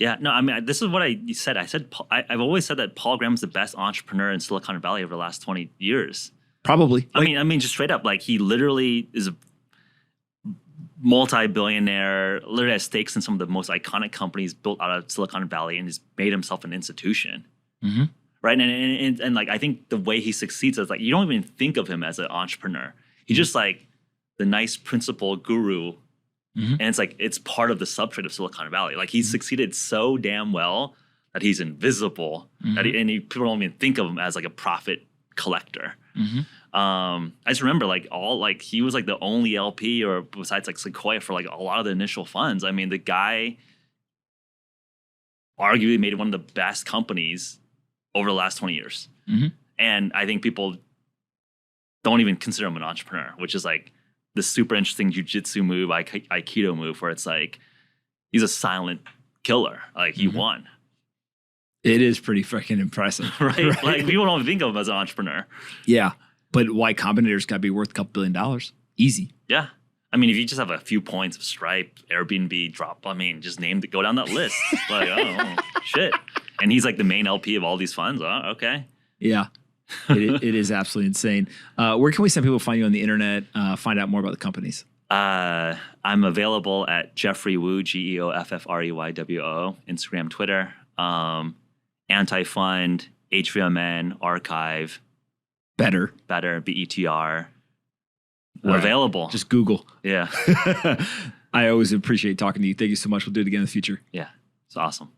Yeah, no, I mean, this is what I said. I've always said that Paul Graham's the best entrepreneur in Silicon Valley over the last 20 years. Probably. I mean, just straight up, like he literally is a multi-billionaire, literally has stakes in some of the most iconic companies built out of Silicon Valley and has made himself an institution. Mm-hmm. Right. And like, I think the way he succeeds is like, you don't even think of him as an entrepreneur. He's just like the nice principal guru. Mm-hmm. And it's like, it's part of the substrate of Silicon Valley. Like he's succeeded so damn well that he's invisible, that people don't even think of him as like a profit collector. I just remember he was like the only LP or besides like Sequoia for like a lot of the initial funds. I mean, the guy arguably made one of the best companies over the last 20 years. And I think people don't even consider him an entrepreneur, which is like the super interesting jujitsu move, Aikido move, where it's like, he's a silent killer. Like he won. It is pretty freaking impressive. right? Like people don't think of him as an entrepreneur. Yeah. But Y Combinator's got to be worth a couple $1 billion. Easy. Yeah. I mean, if you just have a few points of Stripe, Airbnb, Drop, I mean, just go down that list. Like, oh, shit. And he's like the main LP of all these funds. Oh, okay. Yeah. It is absolutely insane. Where can we send people to find you on the internet, find out more about the companies? I'm available at Geoffrey Woo, GeoffreyWoo, Instagram, Twitter, Anti-Fund, HVMN, Archive. Betr, BETR. We're available. Just Google. Yeah. I always appreciate talking to you. Thank you so much. We'll do it again in the future. Yeah. It's awesome.